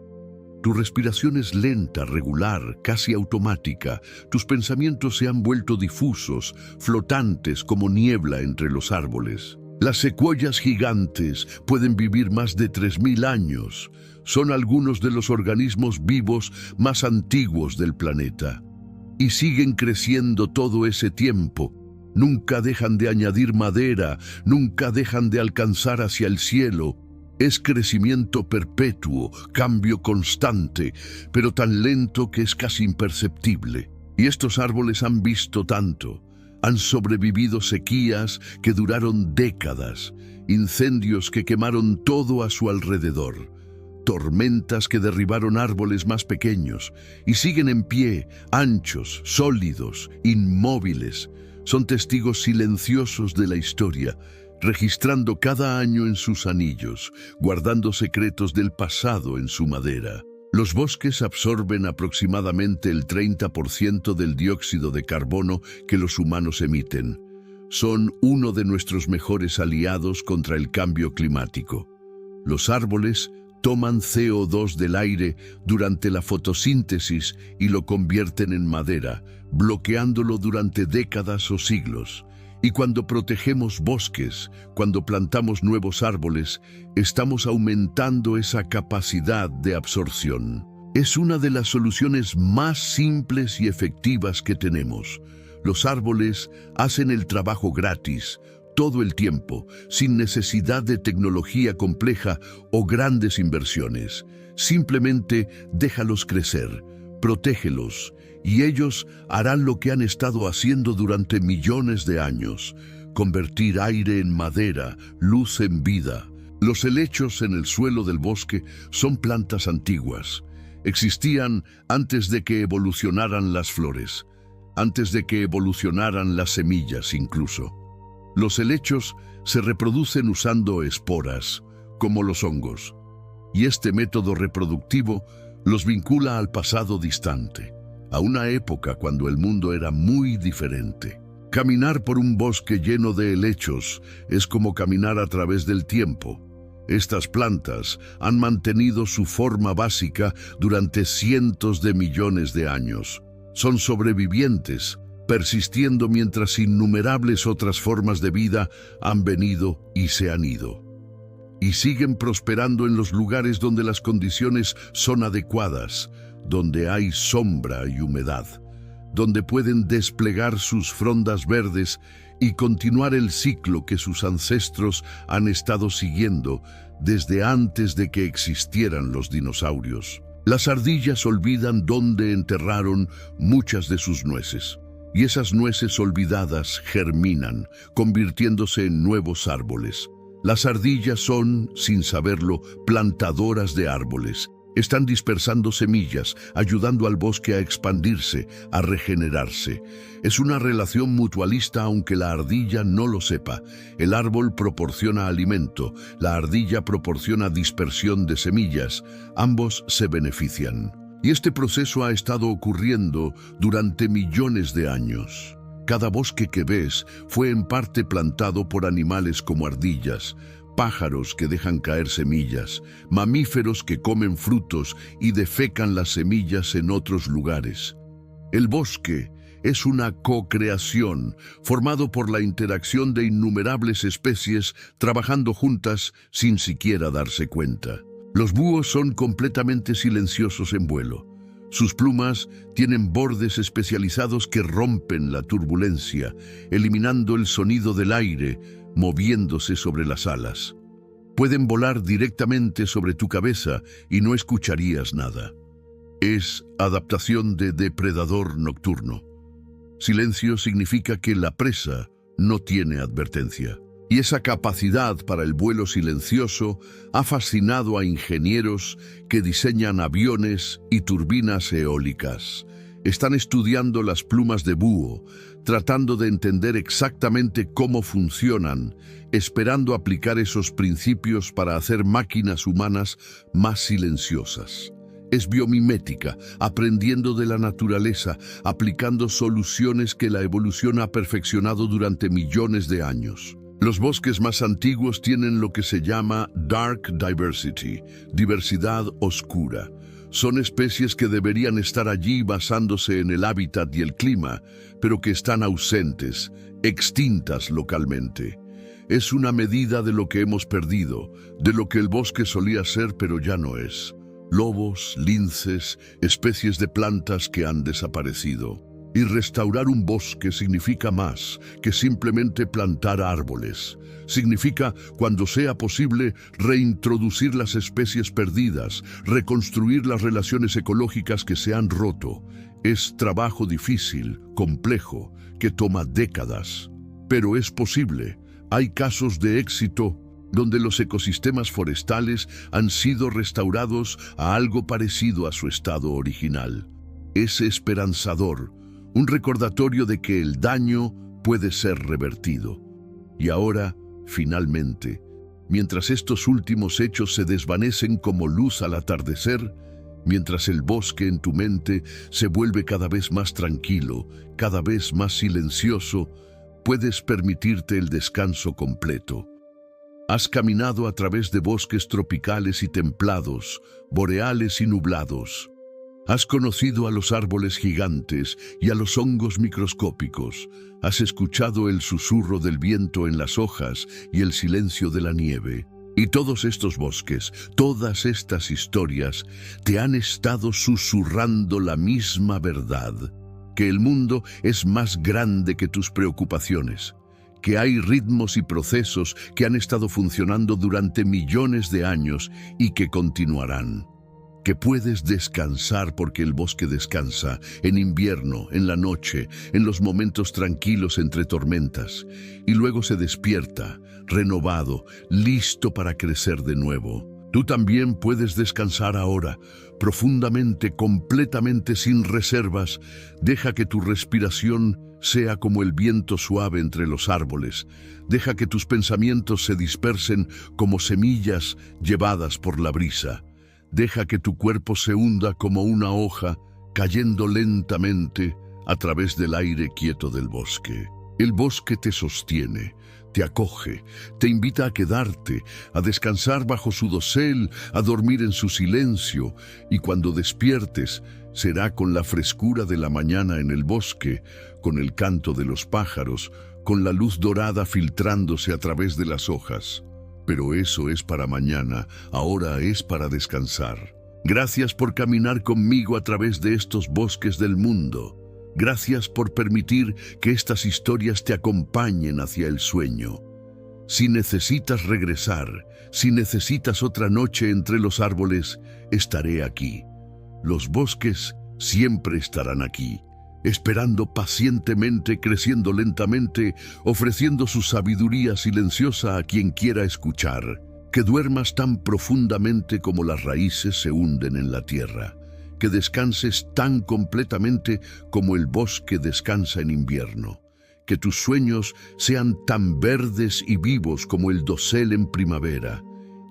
Tu respiración es lenta, regular, casi automática. Tus pensamientos se han vuelto difusos, flotantes como niebla entre los árboles. Las secuoyas gigantes pueden vivir más de 3000 años. Son algunos de los organismos vivos más antiguos del planeta. Y siguen creciendo todo ese tiempo. Nunca dejan de añadir madera, nunca dejan de alcanzar hacia el cielo. Es crecimiento perpetuo, cambio constante, pero tan lento que es casi imperceptible. Y estos árboles han visto tanto. Han sobrevivido sequías que duraron décadas, incendios que quemaron todo a su alrededor, tormentas que derribaron árboles más pequeños y siguen en pie, anchos, sólidos, inmóviles. Son testigos silenciosos de la historia, registrando cada año en sus anillos, guardando secretos del pasado en su madera. Los bosques absorben aproximadamente el 30% del dióxido de carbono que los humanos emiten. Son uno de nuestros mejores aliados contra el cambio climático. Los árboles toman CO2 del aire durante la fotosíntesis y lo convierten en madera, bloqueándolo durante décadas o siglos. Y cuando protegemos bosques, cuando plantamos nuevos árboles, estamos aumentando esa capacidad de absorción. Es una de las soluciones más simples y efectivas que tenemos. Los árboles hacen el trabajo gratis. todo el tiempo, sin necesidad de tecnología compleja o grandes inversiones. Simplemente déjalos crecer, protégelos, y ellos harán lo que han estado haciendo durante millones de años: convertir aire en madera, luz en vida. Los helechos en el suelo del bosque son plantas antiguas. Existían antes de que evolucionaran las flores, antes de que evolucionaran las semillas incluso. Los helechos se reproducen usando esporas, como los hongos, y este método reproductivo los vincula al pasado distante, a una época cuando el mundo era muy diferente. Caminar por un bosque lleno de helechos es como caminar a través del tiempo. Estas plantas han mantenido su forma básica durante cientos de millones de años. Son sobrevivientes, persistiendo mientras innumerables otras formas de vida han venido y se han ido. Y siguen prosperando en los lugares donde las condiciones son adecuadas, donde hay sombra y humedad, donde pueden desplegar sus frondas verdes y continuar el ciclo que sus ancestros han estado siguiendo desde antes de que existieran los dinosaurios. Las ardillas olvidan dónde enterraron muchas de sus nueces, y esas nueces olvidadas germinan, convirtiéndose en nuevos árboles. Las ardillas son, sin saberlo, plantadoras de árboles. Están dispersando semillas, ayudando al bosque a expandirse, a regenerarse. Es una relación mutualista aunque la ardilla no lo sepa. El árbol proporciona alimento, la ardilla proporciona dispersión de semillas. Ambos se benefician. Y este proceso ha estado ocurriendo durante millones de años. Cada bosque que ves fue en parte plantado por animales como ardillas, pájaros que dejan caer semillas, mamíferos que comen frutos y defecan las semillas en otros lugares. El bosque es una co-creación formado por la interacción de innumerables especies trabajando juntas sin siquiera darse cuenta. Los búhos son completamente silenciosos en vuelo. Sus plumas tienen bordes especializados que rompen la turbulencia, eliminando el sonido del aire, moviéndose sobre las alas. Pueden volar directamente sobre tu cabeza y no escucharías nada. Es adaptación de depredador nocturno. Silencio significa que la presa no tiene advertencia. Y esa capacidad para el vuelo silencioso ha fascinado a ingenieros que diseñan aviones y turbinas eólicas. Están estudiando las plumas de búho, tratando de entender exactamente cómo funcionan, esperando aplicar esos principios para hacer máquinas humanas más silenciosas. Es biomimética, aprendiendo de la naturaleza, aplicando soluciones que la evolución ha perfeccionado durante millones de años. Los bosques más antiguos tienen lo que se llama Dark Diversity, diversidad oscura. Son especies que deberían estar allí basándose en el hábitat y el clima, pero que están ausentes, extintas localmente. Es una medida de lo que hemos perdido, de lo que el bosque solía ser pero ya no es. Lobos, linces, especies de plantas que han desaparecido. Y restaurar un bosque significa más que simplemente plantar árboles. Significa, cuando sea posible, reintroducir las especies perdidas, reconstruir las relaciones ecológicas que se han roto. Es trabajo difícil, complejo, que toma décadas. Pero es posible. Hay casos de éxito donde los ecosistemas forestales han sido restaurados a algo parecido a su estado original. Es esperanzador. Un recordatorio de que el daño puede ser revertido. Y ahora, finalmente, mientras estos últimos hechos se desvanecen como luz al atardecer, mientras el bosque en tu mente se vuelve cada vez más tranquilo, cada vez más silencioso, puedes permitirte el descanso completo. Has caminado a través de bosques tropicales y templados, boreales y nublados. Has conocido a los árboles gigantes y a los hongos microscópicos. Has escuchado el susurro del viento en las hojas y el silencio de la nieve. Y todos estos bosques, todas estas historias, te han estado susurrando la misma verdad: que el mundo es más grande que tus preocupaciones, que hay ritmos y procesos que han estado funcionando durante millones de años y que continuarán. Que puedes descansar porque el bosque descansa, en invierno, en la noche, en los momentos tranquilos entre tormentas, y luego se despierta, renovado, listo para crecer de nuevo. Tú también puedes descansar ahora, profundamente, completamente, sin reservas. Deja que tu respiración sea como el viento suave entre los árboles. Deja que tus pensamientos se dispersen como semillas llevadas por la brisa. Deja que tu cuerpo se hunda como una hoja, cayendo lentamente a través del aire quieto del bosque. El bosque te sostiene, te acoge, te invita a quedarte, a descansar bajo su dosel, a dormir en su silencio, y cuando despiertes, será con la frescura de la mañana en el bosque, con el canto de los pájaros, con la luz dorada filtrándose a través de las hojas. Pero eso es para mañana, ahora es para descansar. Gracias por caminar conmigo a través de estos bosques del mundo. Gracias por permitir que estas historias te acompañen hacia el sueño. Si necesitas regresar, si necesitas otra noche entre los árboles, estaré aquí. Los bosques siempre estarán aquí, esperando pacientemente, creciendo lentamente, ofreciendo su sabiduría silenciosa a quien quiera escuchar. Que duermas tan profundamente como las raíces se hunden en la tierra. Que descanses tan completamente como el bosque descansa en invierno. Que tus sueños sean tan verdes y vivos como el dosel en primavera.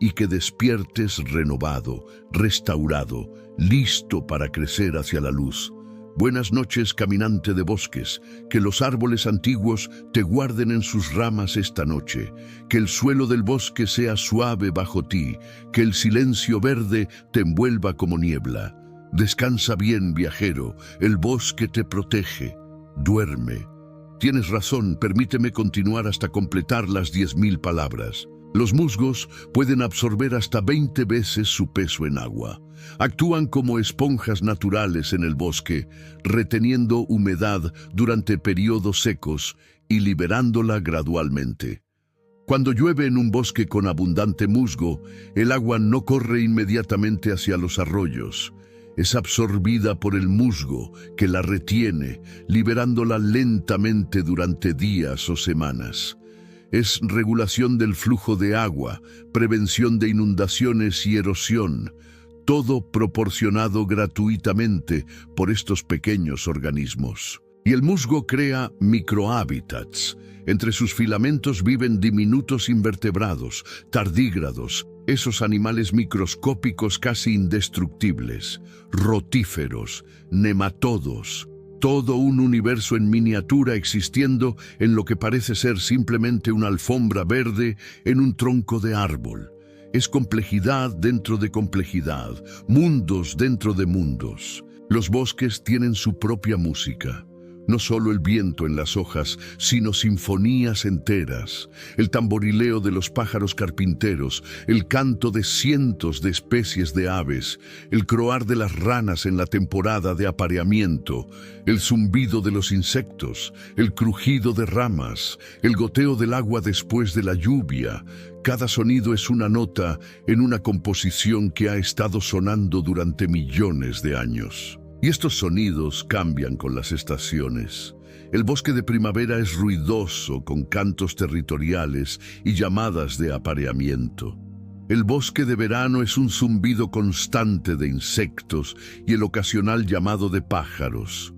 Y que despiertes renovado, restaurado, listo para crecer hacia la luz. Buenas noches, caminante de bosques, que los árboles antiguos te guarden en sus ramas esta noche, que el suelo del bosque sea suave bajo ti, que el silencio verde te envuelva como niebla. Descansa bien, viajero, el bosque te protege. Duerme. Tienes razón, permíteme continuar hasta completar las 10.000 palabras. Los musgos pueden absorber hasta 20 veces su peso en agua. Actúan como esponjas naturales en el bosque, reteniendo humedad durante periodos secos y liberándola gradualmente. Cuando llueve en un bosque con abundante musgo, el agua no corre inmediatamente hacia los arroyos. Es absorbida por el musgo que la retiene, liberándola lentamente durante días o semanas. Es regulación del flujo de agua, prevención de inundaciones y erosión, todo proporcionado gratuitamente por estos pequeños organismos. Y el musgo crea microhábitats. Entre sus filamentos viven diminutos invertebrados, tardígrados, esos animales microscópicos casi indestructibles, rotíferos, nematodos, todo un universo en miniatura existiendo en lo que parece ser simplemente una alfombra verde en un tronco de árbol. Es complejidad dentro de complejidad, mundos dentro de mundos. Los bosques tienen su propia música. No solo el viento en las hojas, sino sinfonías enteras, el tamborileo de los pájaros carpinteros, el canto de cientos de especies de aves, el croar de las ranas en la temporada de apareamiento, el zumbido de los insectos, el crujido de ramas, el goteo del agua después de la lluvia. Cada sonido es una nota en una composición que ha estado sonando durante millones de años. Y estos sonidos cambian con las estaciones. El bosque de primavera es ruidoso, con cantos territoriales y llamadas de apareamiento. El bosque de verano es un zumbido constante de insectos y el ocasional llamado de pájaros.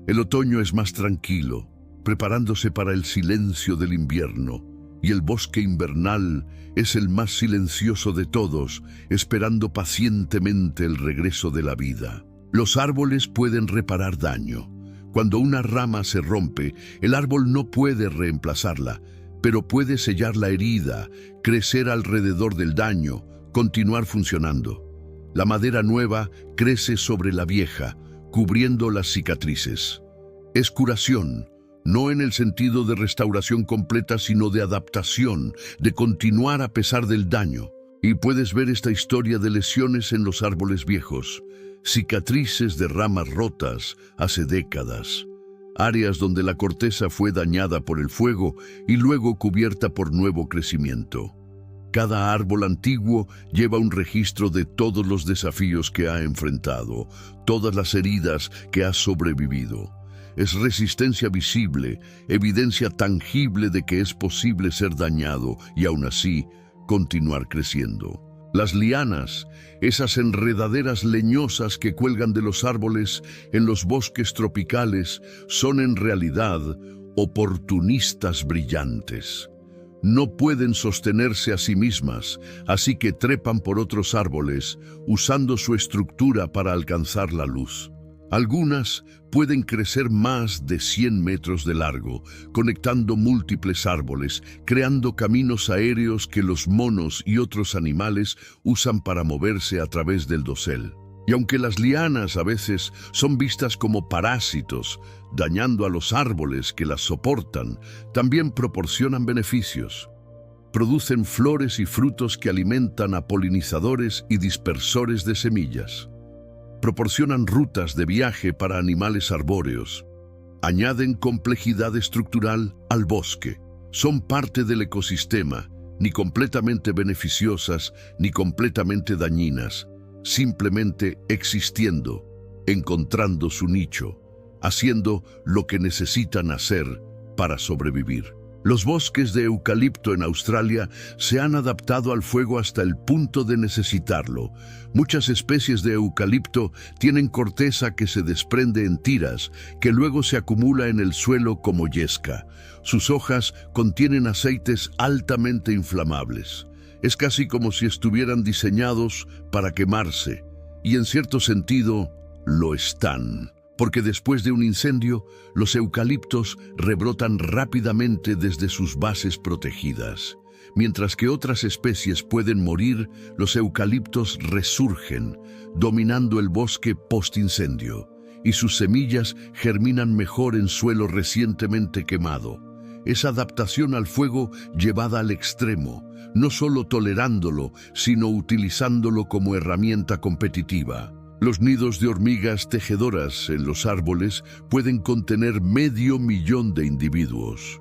El otoño es más tranquilo, preparándose para el silencio del invierno. Y el bosque invernal es el más silencioso de todos, esperando pacientemente el regreso de la vida. Los árboles pueden reparar daño. Cuando una rama se rompe, el árbol no puede reemplazarla, pero puede sellar la herida, crecer alrededor del daño, continuar funcionando. La madera nueva crece sobre la vieja, cubriendo las cicatrices. Es curación, no en el sentido de restauración completa, sino de adaptación, de continuar a pesar del daño. Y puedes ver esta historia de lesiones en los árboles viejos. Cicatrices de ramas rotas hace décadas. áreas donde la corteza fue dañada por el fuego y luego cubierta por nuevo crecimiento. Cada árbol antiguo lleva un registro de todos los desafíos que ha enfrentado, todas las heridas que ha sobrevivido. Es resistencia visible, evidencia tangible de que es posible ser dañado y aún así continuar creciendo. Las lianas, esas enredaderas leñosas que cuelgan de los árboles en los bosques tropicales, son en realidad oportunistas brillantes. No pueden sostenerse a sí mismas, así que trepan por otros árboles, usando su estructura para alcanzar la luz. Algunas pueden crecer más de 100 metros de largo, conectando múltiples árboles, creando caminos aéreos que los monos y otros animales usan para moverse a través del dosel. Y aunque las lianas a veces son vistas como parásitos, dañando a los árboles que las soportan, también proporcionan beneficios. Producen flores y frutos que alimentan a polinizadores y dispersores de semillas. Proporcionan rutas de viaje para animales arbóreos. Añaden complejidad estructural al bosque. Son parte del ecosistema, ni completamente beneficiosas ni completamente dañinas, simplemente existiendo, encontrando su nicho, haciendo lo que necesitan hacer para sobrevivir. Los bosques de eucalipto en Australia se han adaptado al fuego hasta el punto de necesitarlo. Muchas especies de eucalipto tienen corteza que se desprende en tiras, que luego se acumula en el suelo como yesca. Sus hojas contienen aceites altamente inflamables. Es casi como si estuvieran diseñados para quemarse, y en cierto sentido, lo están. Porque después de un incendio, los eucaliptos rebrotan rápidamente desde sus bases protegidas. Mientras que otras especies pueden morir, los eucaliptos resurgen, dominando el bosque post-incendio, y sus semillas germinan mejor en suelo recientemente quemado. Es adaptación al fuego llevada al extremo, no solo tolerándolo, sino utilizándolo como herramienta competitiva. Los nidos de hormigas tejedoras en los árboles pueden contener 500,000 de individuos.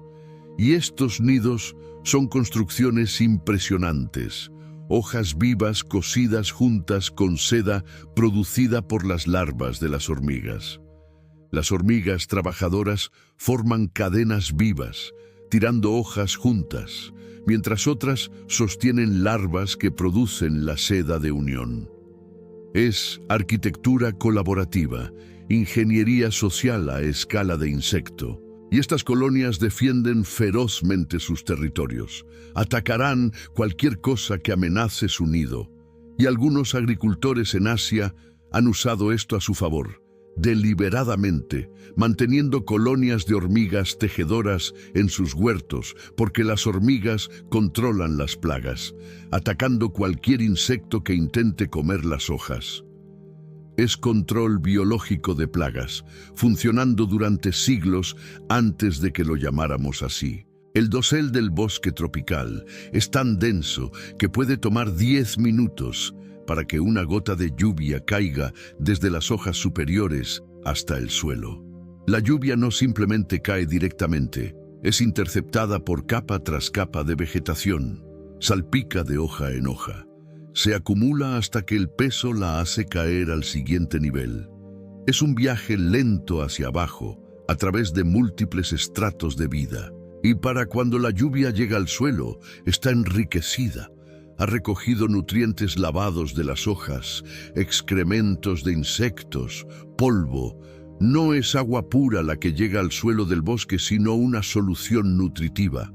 Y estos nidos son construcciones impresionantes, hojas vivas cosidas juntas con seda producida por las larvas de las hormigas. Las hormigas trabajadoras forman cadenas vivas, tirando hojas juntas, mientras otras sostienen larvas que producen la seda de unión. Es arquitectura colaborativa, ingeniería social a escala de insecto. Y estas colonias defienden ferozmente sus territorios. Atacarán cualquier cosa que amenace su nido. Y algunos agricultores en Asia han usado esto a su favor, deliberadamente, manteniendo colonias de hormigas tejedoras en sus huertos, porque las hormigas controlan las plagas, atacando cualquier insecto que intente comer las hojas. Es control biológico de plagas, funcionando durante siglos antes de que lo llamáramos así. El dosel del bosque tropical es tan denso que puede tomar 10 minutos para que una gota de lluvia caiga desde las hojas superiores hasta el suelo. La lluvia no simplemente cae directamente, es interceptada por capa tras capa de vegetación, salpica de hoja en hoja. Se acumula hasta que el peso la hace caer al siguiente nivel. Es un viaje lento hacia abajo, a través de múltiples estratos de vida. Y para cuando la lluvia llega al suelo, está enriquecida. Ha recogido nutrientes lavados de las hojas, excrementos de insectos, polvo. No es agua pura la que llega al suelo del bosque, sino una solución nutritiva.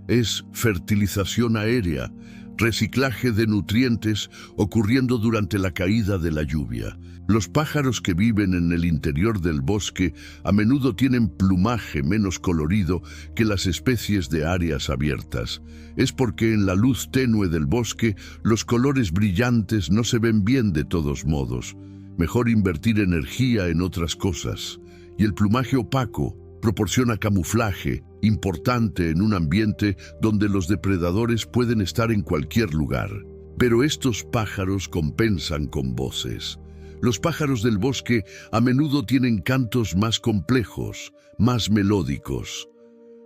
Es fertilización aérea, reciclaje de nutrientes ocurriendo durante la caída de la lluvia. Los pájaros que viven en el interior del bosque a menudo tienen plumaje menos colorido que las especies de áreas abiertas. Es porque en la luz tenue del bosque los colores brillantes no se ven bien de todos modos. Mejor invertir energía en otras cosas. Y el plumaje opaco proporciona camuflaje importante en un ambiente donde los depredadores pueden estar en cualquier lugar. Pero estos pájaros compensan con voces. Los pájaros del bosque a menudo tienen cantos más complejos, más melódicos.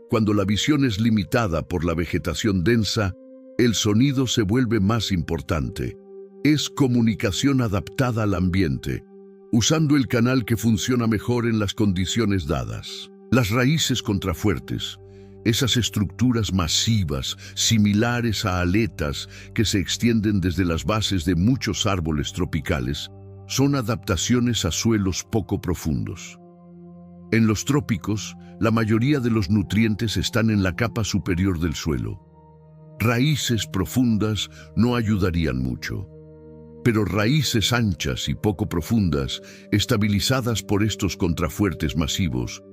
Cuando la visión es limitada por la vegetación densa, el sonido se vuelve más importante. Es comunicación adaptada al ambiente, usando el canal que funciona mejor en las condiciones dadas. Las raíces contrafuertes, esas estructuras masivas, similares a aletas que se extienden desde las bases de muchos árboles tropicales, son adaptaciones a suelos poco profundos. En los trópicos, la mayoría de los nutrientes están en la capa superior del suelo. Raíces profundas no ayudarían mucho. Pero raíces anchas y poco profundas, estabilizadas por estos contrafuertes masivos,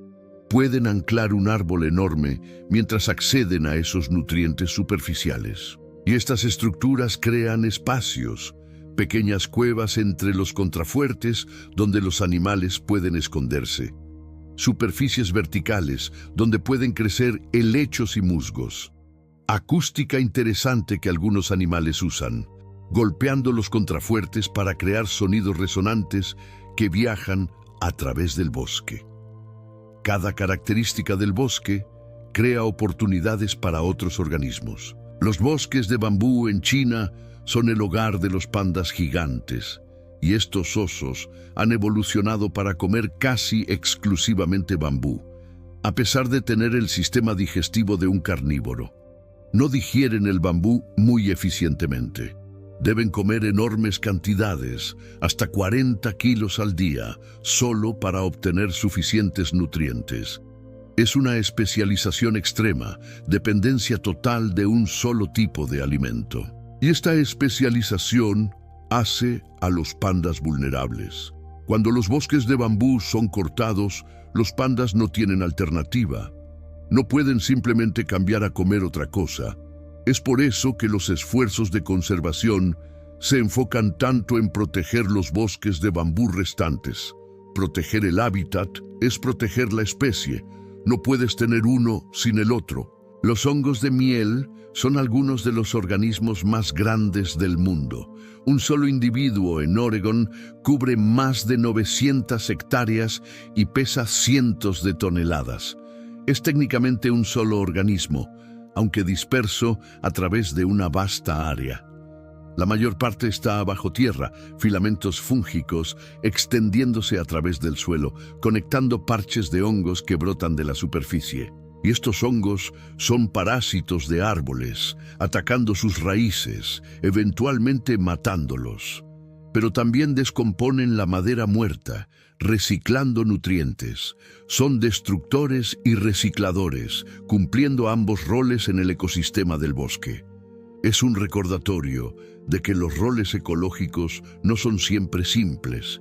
pueden anclar un árbol enorme mientras acceden a esos nutrientes superficiales. Y estas estructuras crean espacios, pequeñas cuevas entre los contrafuertes donde los animales pueden esconderse. Superficies verticales donde pueden crecer helechos y musgos. Acústica interesante que algunos animales usan, golpeando los contrafuertes para crear sonidos resonantes que viajan a través del bosque. Cada característica del bosque crea oportunidades para otros organismos. Los bosques de bambú en China son el hogar de los pandas gigantes, y estos osos han evolucionado para comer casi exclusivamente bambú, a pesar de tener el sistema digestivo de un carnívoro. No digieren el bambú muy eficientemente. Deben comer enormes cantidades, hasta 40 kilos al día, solo para obtener suficientes nutrientes. Es una especialización extrema, dependencia total de un solo tipo de alimento. Y esta especialización hace a los pandas vulnerables. Cuando los bosques de bambú son cortados, los pandas no tienen alternativa. No pueden simplemente cambiar a comer otra cosa. Es por eso que los esfuerzos de conservación se enfocan tanto en proteger los bosques de bambú restantes. Proteger el hábitat es proteger la especie. No puedes tener uno sin el otro. Los hongos de miel son algunos de los organismos más grandes del mundo. Un solo individuo en Oregon cubre más de 900 hectáreas y pesa cientos de toneladas. Es técnicamente un solo organismo, aunque disperso a través de una vasta área. La mayor parte está bajo tierra, filamentos fúngicos extendiéndose a través del suelo, conectando parches de hongos que brotan de la superficie. Y estos hongos son parásitos de árboles, atacando sus raíces, eventualmente matándolos. Pero también descomponen la madera muerta, reciclando nutrientes. Son destructores y recicladores, cumpliendo ambos roles en el ecosistema del bosque. Es un recordatorio de que los roles ecológicos no son siempre simples,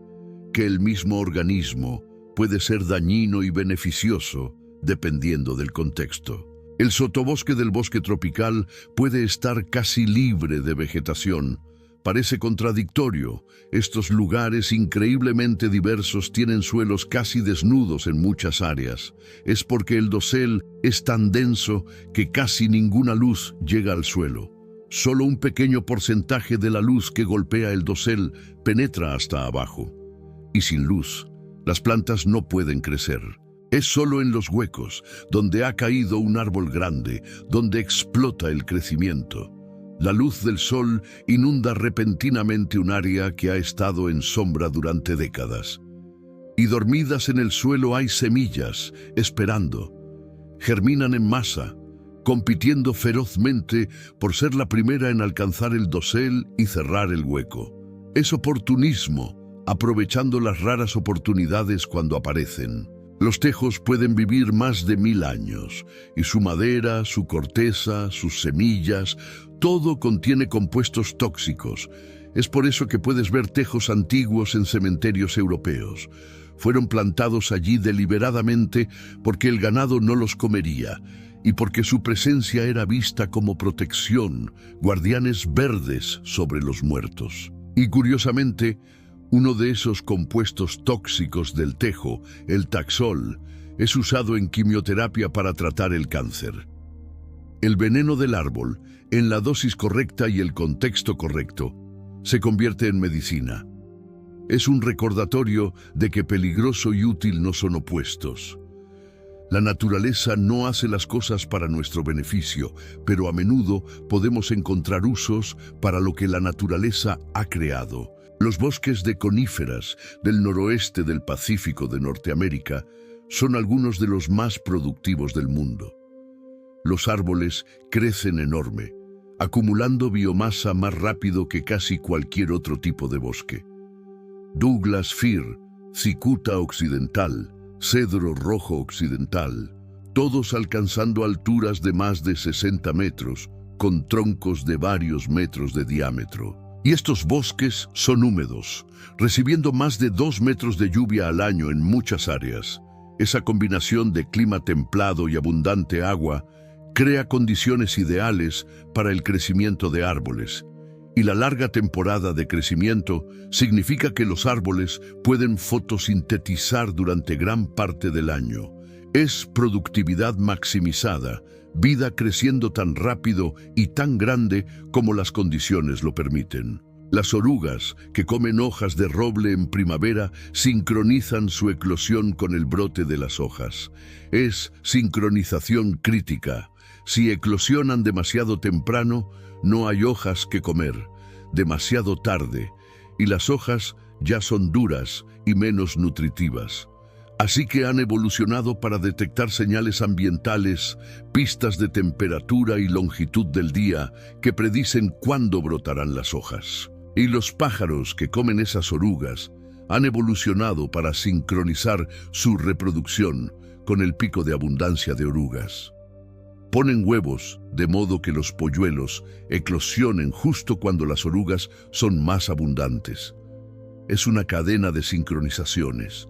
que el mismo organismo puede ser dañino y beneficioso dependiendo del contexto. El sotobosque del bosque tropical puede estar casi libre de vegetación. Parece contradictorio. Estos lugares increíblemente diversos tienen suelos casi desnudos en muchas áreas. Es porque el dosel es tan denso que casi ninguna luz llega al suelo. Solo un pequeño porcentaje de la luz que golpea el dosel penetra hasta abajo. Y sin luz, las plantas no pueden crecer. Es solo en los huecos, donde ha caído un árbol grande, donde explota el crecimiento. La luz del sol inunda repentinamente un área que ha estado en sombra durante décadas. Y dormidas en el suelo hay semillas, esperando. Germinan en masa, compitiendo ferozmente por ser la primera en alcanzar el dosel y cerrar el hueco. Es oportunismo, aprovechando las raras oportunidades cuando aparecen. Los tejos pueden vivir más de 1000 años, y su madera, su corteza, sus semillas, todo contiene compuestos tóxicos. Es por eso que puedes ver tejos antiguos en cementerios europeos. Fueron plantados allí deliberadamente porque el ganado no los comería, y porque su presencia era vista como protección, guardianes verdes sobre los muertos. Y curiosamente, uno de esos compuestos tóxicos del tejo, el taxol, es usado en quimioterapia para tratar el cáncer. El veneno del árbol, en la dosis correcta y el contexto correcto, se convierte en medicina. Es un recordatorio de que peligroso y útil no son opuestos. La naturaleza no hace las cosas para nuestro beneficio, pero a menudo podemos encontrar usos para lo que la naturaleza ha creado. Los bosques de coníferas del noroeste del Pacífico de Norteamérica son algunos de los más productivos del mundo. Los árboles crecen enorme, acumulando biomasa más rápido que casi cualquier otro tipo de bosque. Douglas fir, cicuta occidental, cedro rojo occidental, todos alcanzando alturas de más de 60 metros, con troncos de varios metros de diámetro. Y estos bosques son húmedos, recibiendo más de 2 metros de lluvia al año en muchas áreas. Esa combinación de clima templado y abundante agua crea condiciones ideales para el crecimiento de árboles. Y la larga temporada de crecimiento significa que los árboles pueden fotosintetizar durante gran parte del año. Es productividad maximizada, vida creciendo tan rápido y tan grande como las condiciones lo permiten. Las orugas, que comen hojas de roble en primavera, sincronizan su eclosión con el brote de las hojas. Es sincronización crítica. Si eclosionan demasiado temprano, no hay hojas que comer. Demasiado tarde, y las hojas ya son duras y menos nutritivas. Así que han evolucionado para detectar señales ambientales, pistas de temperatura y longitud del día que predicen cuándo brotarán las hojas. Y los pájaros que comen esas orugas han evolucionado para sincronizar su reproducción con el pico de abundancia de orugas. Ponen huevos, de modo que los polluelos eclosionen justo cuando las orugas son más abundantes. Es una cadena de sincronizaciones.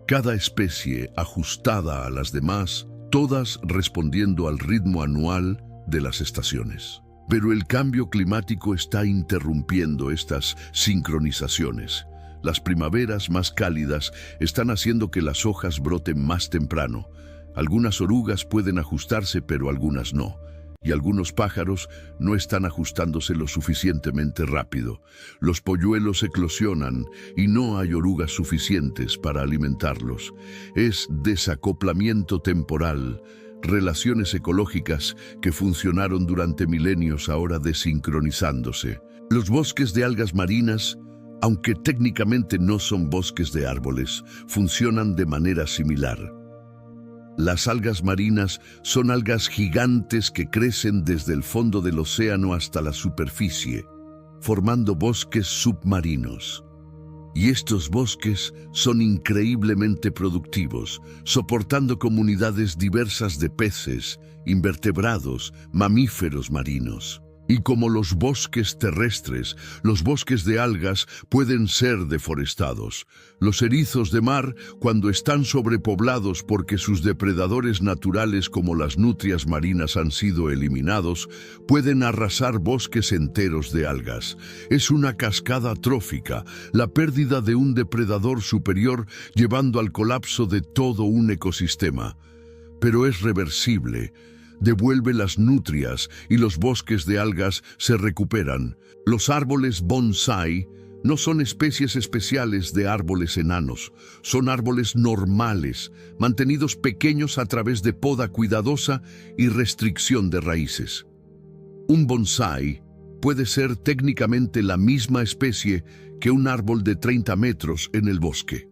Cada especie ajustada a las demás, todas respondiendo al ritmo anual de las estaciones. Pero el cambio climático está interrumpiendo estas sincronizaciones. Las primaveras más cálidas están haciendo que las hojas broten más temprano. Algunas orugas pueden ajustarse, pero algunas no. Y algunos pájaros no están ajustándose lo suficientemente rápido. Los polluelos eclosionan y no hay orugas suficientes para alimentarlos. Es desacoplamiento temporal, relaciones ecológicas que funcionaron durante milenios ahora desincronizándose. Los bosques de algas marinas, aunque técnicamente no son bosques de árboles, funcionan de manera similar. Las algas marinas son algas gigantes que crecen desde el fondo del océano hasta la superficie, formando bosques submarinos. Y estos bosques son increíblemente productivos, soportando comunidades diversas de peces, invertebrados, mamíferos marinos. Y como los bosques terrestres, los bosques de algas pueden ser deforestados. Los erizos de mar, cuando están sobrepoblados porque sus depredadores naturales como las nutrias marinas han sido eliminados, pueden arrasar bosques enteros de algas. Es una cascada trófica, la pérdida de un depredador superior llevando al colapso de todo un ecosistema. Pero es reversible. Devuelve las nutrias y los bosques de algas se recuperan. Los árboles bonsái no son especies especiales de árboles enanos, son árboles normales, mantenidos pequeños a través de poda cuidadosa y restricción de raíces. Un bonsái puede ser técnicamente la misma especie que un árbol de 30 metros en el bosque.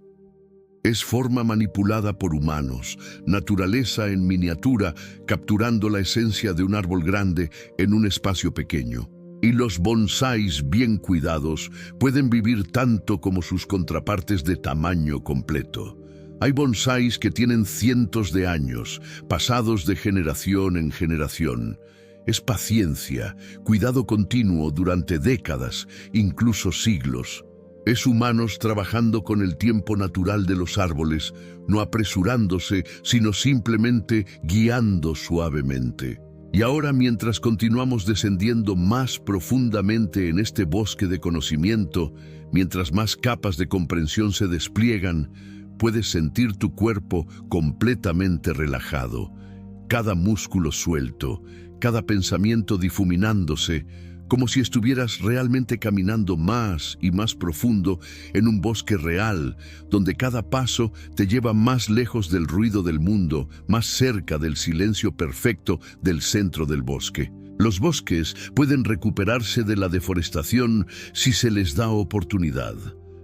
Es forma manipulada por humanos, naturaleza en miniatura, capturando la esencia de un árbol grande en un espacio pequeño. Y los bonsáis bien cuidados pueden vivir tanto como sus contrapartes de tamaño completo. Hay bonsáis que tienen cientos de años, pasados de generación en generación. Es paciencia, cuidado continuo durante décadas, incluso siglos. Es humanos trabajando con el tiempo natural de los árboles, no apresurándose, sino simplemente guiando suavemente. Y ahora, mientras continuamos descendiendo más profundamente en este bosque de conocimiento, mientras más capas de comprensión se despliegan, puedes sentir tu cuerpo completamente relajado, cada músculo suelto, cada pensamiento difuminándose, como si estuvieras realmente caminando más y más profundo en un bosque real, donde cada paso te lleva más lejos del ruido del mundo, más cerca del silencio perfecto del centro del bosque. Los bosques pueden recuperarse de la deforestación si se les da oportunidad.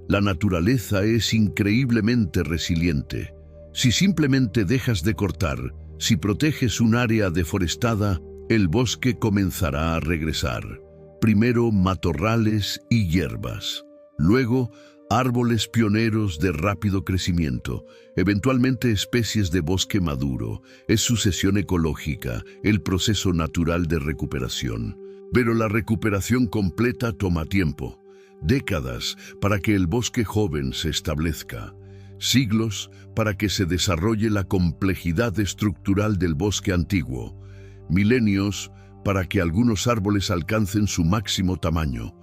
La naturaleza es increíblemente resiliente. Si simplemente dejas de cortar, si proteges un área deforestada, el bosque comenzará a regresar. Primero matorrales y hierbas, luego árboles pioneros de rápido crecimiento, eventualmente especies de bosque maduro. Es sucesión ecológica, el proceso natural de recuperación. Pero la recuperación completa toma tiempo, décadas para que el bosque joven se establezca, siglos para que se desarrolle la complejidad estructural del bosque antiguo, milenios para que algunos árboles alcancen su máximo tamaño.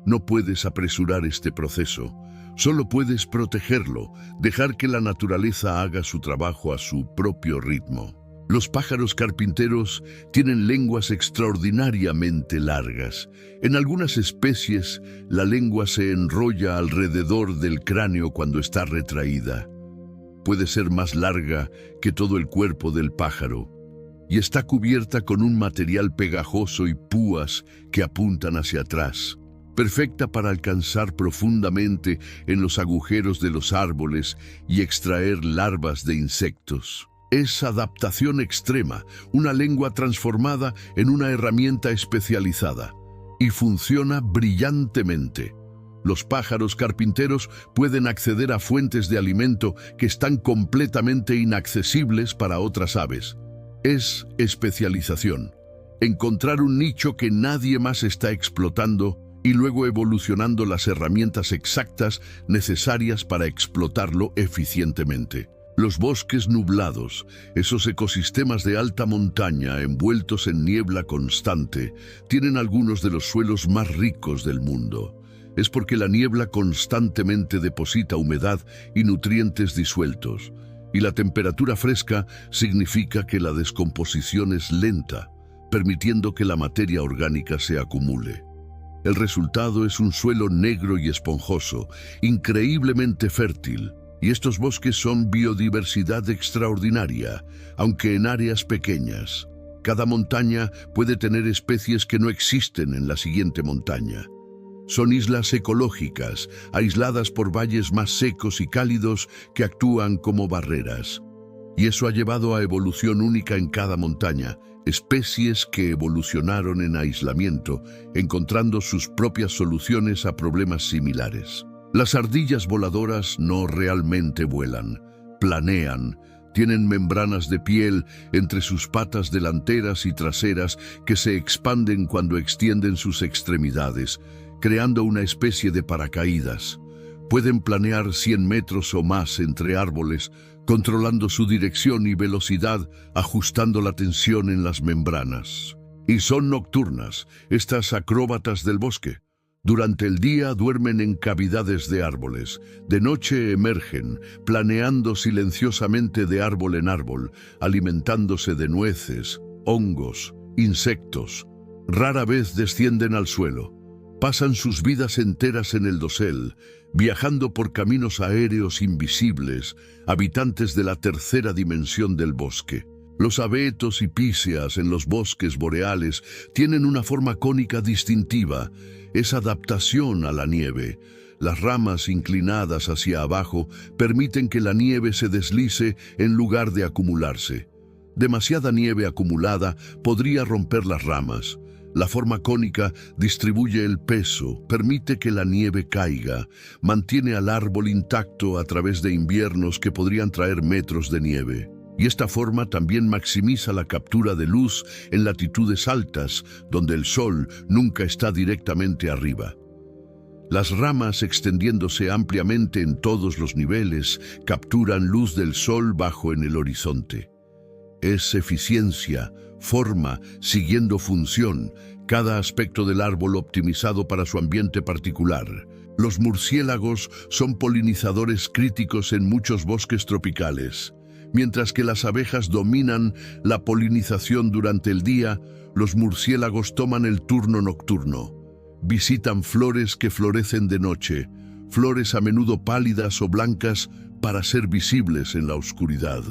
No puedes apresurar este proceso, solo puedes protegerlo, dejar que la naturaleza haga su trabajo a su propio ritmo. Los pájaros carpinteros tienen lenguas extraordinariamente largas. En algunas especies, la lengua se enrolla alrededor del cráneo cuando está retraída. Puede ser más larga que todo el cuerpo del pájaro, y está cubierta con un material pegajoso y púas que apuntan hacia atrás, perfecta para alcanzar profundamente en los agujeros de los árboles y extraer larvas de insectos. Es adaptación extrema, una lengua transformada en una herramienta especializada, y funciona brillantemente. Los pájaros carpinteros pueden acceder a fuentes de alimento que están completamente inaccesibles para otras aves. Es especialización. Encontrar un nicho que nadie más está explotando y luego evolucionando las herramientas exactas necesarias para explotarlo eficientemente. Los bosques nublados, esos ecosistemas de alta montaña envueltos en niebla constante, tienen algunos de los suelos más ricos del mundo. Es porque la niebla constantemente deposita humedad y nutrientes disueltos, y la temperatura fresca significa que la descomposición es lenta, permitiendo que la materia orgánica se acumule. El resultado es un suelo negro y esponjoso, increíblemente fértil, y estos bosques son biodiversidad extraordinaria, aunque en áreas pequeñas. Cada montaña puede tener especies que no existen en la siguiente montaña. Son islas ecológicas, aisladas por valles más secos y cálidos que actúan como barreras. Y eso ha llevado a evolución única en cada montaña, especies que evolucionaron en aislamiento, encontrando sus propias soluciones a problemas similares. Las ardillas voladoras no realmente vuelan, planean. Tienen membranas de piel entre sus patas delanteras y traseras que se expanden cuando extienden sus extremidades, creando una especie de paracaídas. Pueden planear 100 metros o más entre árboles, controlando su dirección y velocidad, ajustando la tensión en las membranas. Y son nocturnas, estas acróbatas del bosque. Durante el día duermen en cavidades de árboles, de noche emergen, planeando silenciosamente de árbol en árbol, alimentándose de nueces, hongos, insectos. Rara vez descienden al suelo. Pasan sus vidas enteras en el dosel, viajando por caminos aéreos invisibles, habitantes de la tercera dimensión del bosque. Los abetos y píceas en los bosques boreales tienen una forma cónica distintiva. Es adaptación a la nieve. Las ramas inclinadas hacia abajo permiten que la nieve se deslice en lugar de acumularse. Demasiada nieve acumulada podría romper las ramas. La forma cónica distribuye el peso, permite que la nieve caiga, mantiene al árbol intacto a través de inviernos que podrían traer metros de nieve. Y esta forma también maximiza la captura de luz en latitudes altas, donde el sol nunca está directamente arriba. Las ramas, extendiéndose ampliamente en todos los niveles, capturan luz del sol bajo en el horizonte. Es eficiencia, forma, siguiendo función, cada aspecto del árbol optimizado para su ambiente particular. Los murciélagos son polinizadores críticos en muchos bosques tropicales. Mientras que las abejas dominan la polinización durante el día, los murciélagos toman el turno nocturno. Visitan flores que florecen de noche, flores a menudo pálidas o blancas para ser visibles en la oscuridad,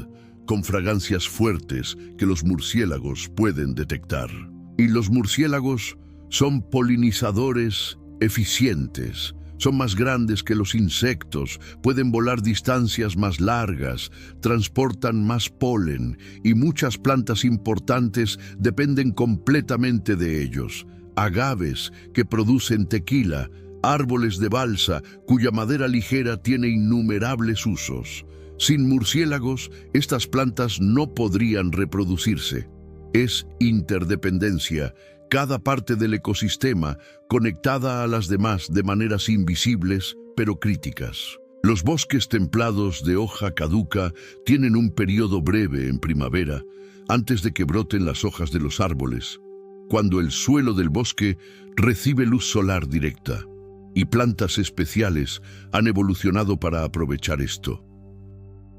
con fragancias fuertes que los murciélagos pueden detectar. Y los murciélagos son polinizadores eficientes. Son más grandes que los insectos, pueden volar distancias más largas, transportan más polen y muchas plantas importantes dependen completamente de ellos. Agaves que producen tequila, árboles de balsa cuya madera ligera tiene innumerables usos. Sin murciélagos, estas plantas no podrían reproducirse. Es interdependencia. Cada parte del ecosistema conectada a las demás de maneras invisibles, pero críticas. Los bosques templados de hoja caduca tienen un periodo breve en primavera, antes de que broten las hojas de los árboles, cuando el suelo del bosque recibe luz solar directa, y plantas especiales han evolucionado para aprovechar esto.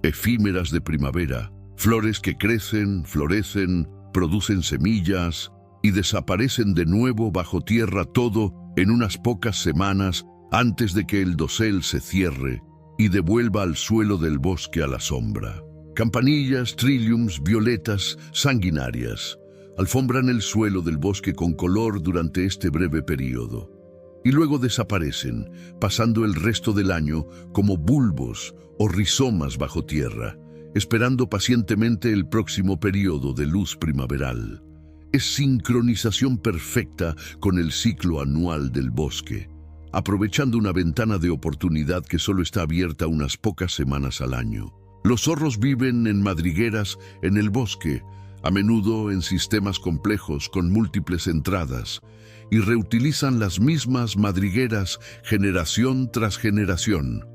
Efímeras de primavera, flores que crecen, florecen, producen semillas, y desaparecen de nuevo bajo tierra, todo en unas pocas semanas antes de que el dosel se cierre y devuelva al suelo del bosque a la sombra. Campanillas, trilliums, violetas, sanguinarias alfombran el suelo del bosque con color durante este breve periodo y luego desaparecen, pasando el resto del año como bulbos o rizomas bajo tierra, esperando pacientemente el próximo periodo de luz primaveral. Es sincronización perfecta con el ciclo anual del bosque, aprovechando una ventana de oportunidad que solo está abierta unas pocas semanas al año. Los zorros viven en madrigueras en el bosque, a menudo en sistemas complejos con múltiples entradas, y reutilizan las mismas madrigueras generación tras generación.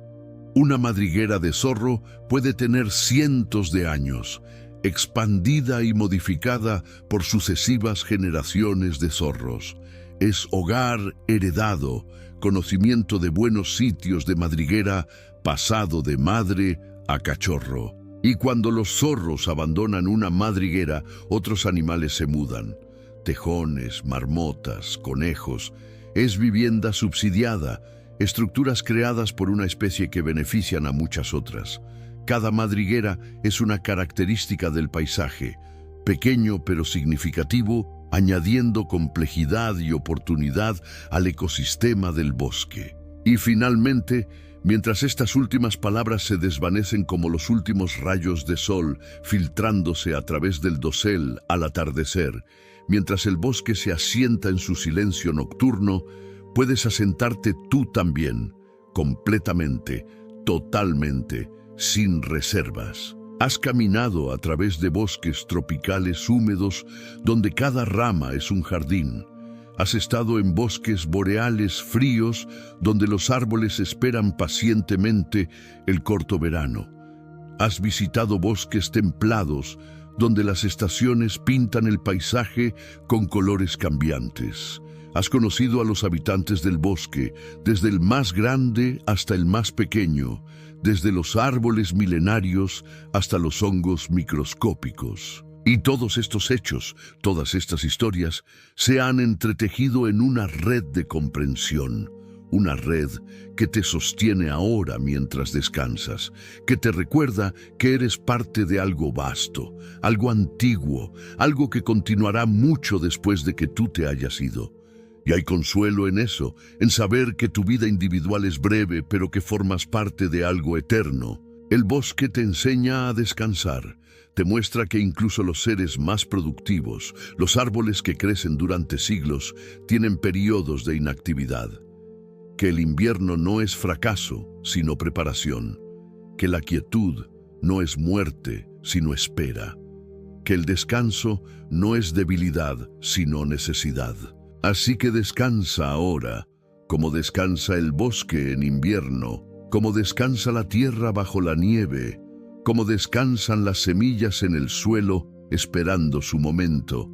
Una madriguera de zorro puede tener cientos de años, expandida y modificada por sucesivas generaciones de zorros. Es hogar heredado, conocimiento de buenos sitios de madriguera pasado de madre a cachorro. Y cuando los zorros abandonan una madriguera, otros animales se mudan. Tejones, marmotas, conejos. Es vivienda subsidiada, estructuras creadas por una especie que benefician a muchas otras. Cada madriguera es una característica del paisaje, pequeño pero significativo, añadiendo complejidad y oportunidad al ecosistema del bosque. Y finalmente, mientras estas últimas palabras se desvanecen como los últimos rayos de sol filtrándose a través del dosel al atardecer, mientras el bosque se asienta en su silencio nocturno, puedes asentarte tú también, completamente, totalmente, sin reservas. Has caminado a través de bosques tropicales húmedos donde cada rama es un jardín. Has estado en bosques boreales fríos donde los árboles esperan pacientemente el corto verano. Has visitado bosques templados donde las estaciones pintan el paisaje con colores cambiantes. Has conocido a los habitantes del bosque, desde el más grande hasta el más pequeño, desde los árboles milenarios hasta los hongos microscópicos. Y todos estos hechos, todas estas historias, se han entretejido en una red de comprensión, una red que te sostiene ahora mientras descansas, que te recuerda que eres parte de algo vasto, algo antiguo, algo que continuará mucho después de que tú te hayas ido. Y hay consuelo en eso, en saber que tu vida individual es breve, pero que formas parte de algo eterno. El bosque te enseña a descansar, te muestra que incluso los seres más productivos, los árboles que crecen durante siglos, tienen periodos de inactividad. Que el invierno no es fracaso, sino preparación. Que la quietud no es muerte, sino espera. Que el descanso no es debilidad, sino necesidad. Así que descansa ahora, como descansa el bosque en invierno, como descansa la tierra bajo la nieve, como descansan las semillas en el suelo esperando su momento.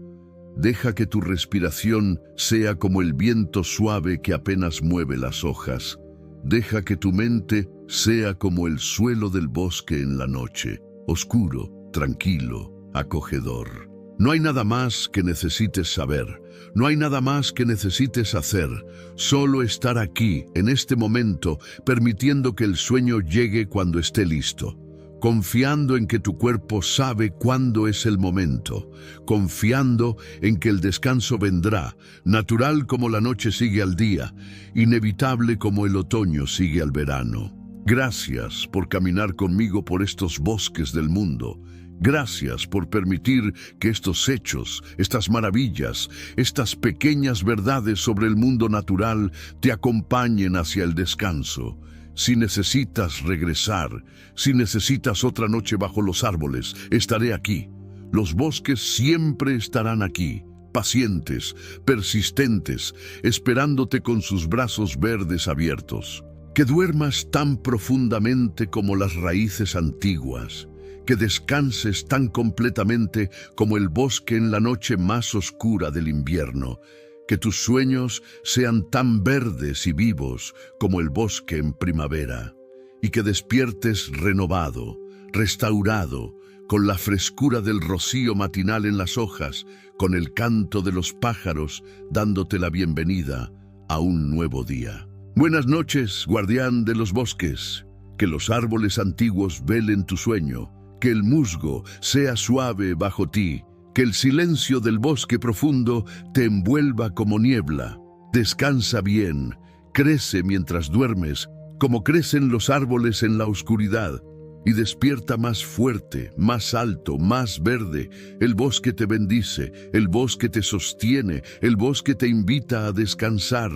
Deja que tu respiración sea como el viento suave que apenas mueve las hojas. Deja que tu mente sea como el suelo del bosque en la noche. oscuro, tranquilo, acogedor. No hay nada más que necesites saber, no hay nada más que necesites hacer, solo estar aquí, en este momento, permitiendo que el sueño llegue cuando esté listo, confiando en que tu cuerpo sabe cuándo es el momento, confiando en que el descanso vendrá, natural como la noche sigue al día, inevitable como el otoño sigue al verano. Gracias por caminar conmigo por estos bosques del mundo. Gracias por permitir que estos hechos, estas maravillas, estas pequeñas verdades sobre el mundo natural te acompañen hacia el descanso. Si necesitas regresar, si necesitas otra noche bajo los árboles, estaré aquí. Los bosques siempre estarán aquí, pacientes, persistentes, esperándote con sus brazos verdes abiertos. Que duermas tan profundamente como las raíces antiguas, que descanses tan completamente como el bosque en la noche más oscura del invierno, que tus sueños sean tan verdes y vivos como el bosque en primavera, y que despiertes renovado, restaurado, con la frescura del rocío matinal en las hojas, con el canto de los pájaros dándote la bienvenida a un nuevo día. Buenas noches, guardián de los bosques. Que los árboles antiguos velen tu sueño, que el musgo sea suave bajo ti, que el silencio del bosque profundo te envuelva como niebla. Descansa bien, crece mientras duermes, como crecen los árboles en la oscuridad, y despierta más fuerte, más alto, más verde. El bosque te bendice, el bosque te sostiene, el bosque te invita a descansar,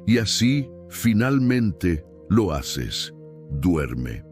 y así, finalmente, lo haces. Duerme.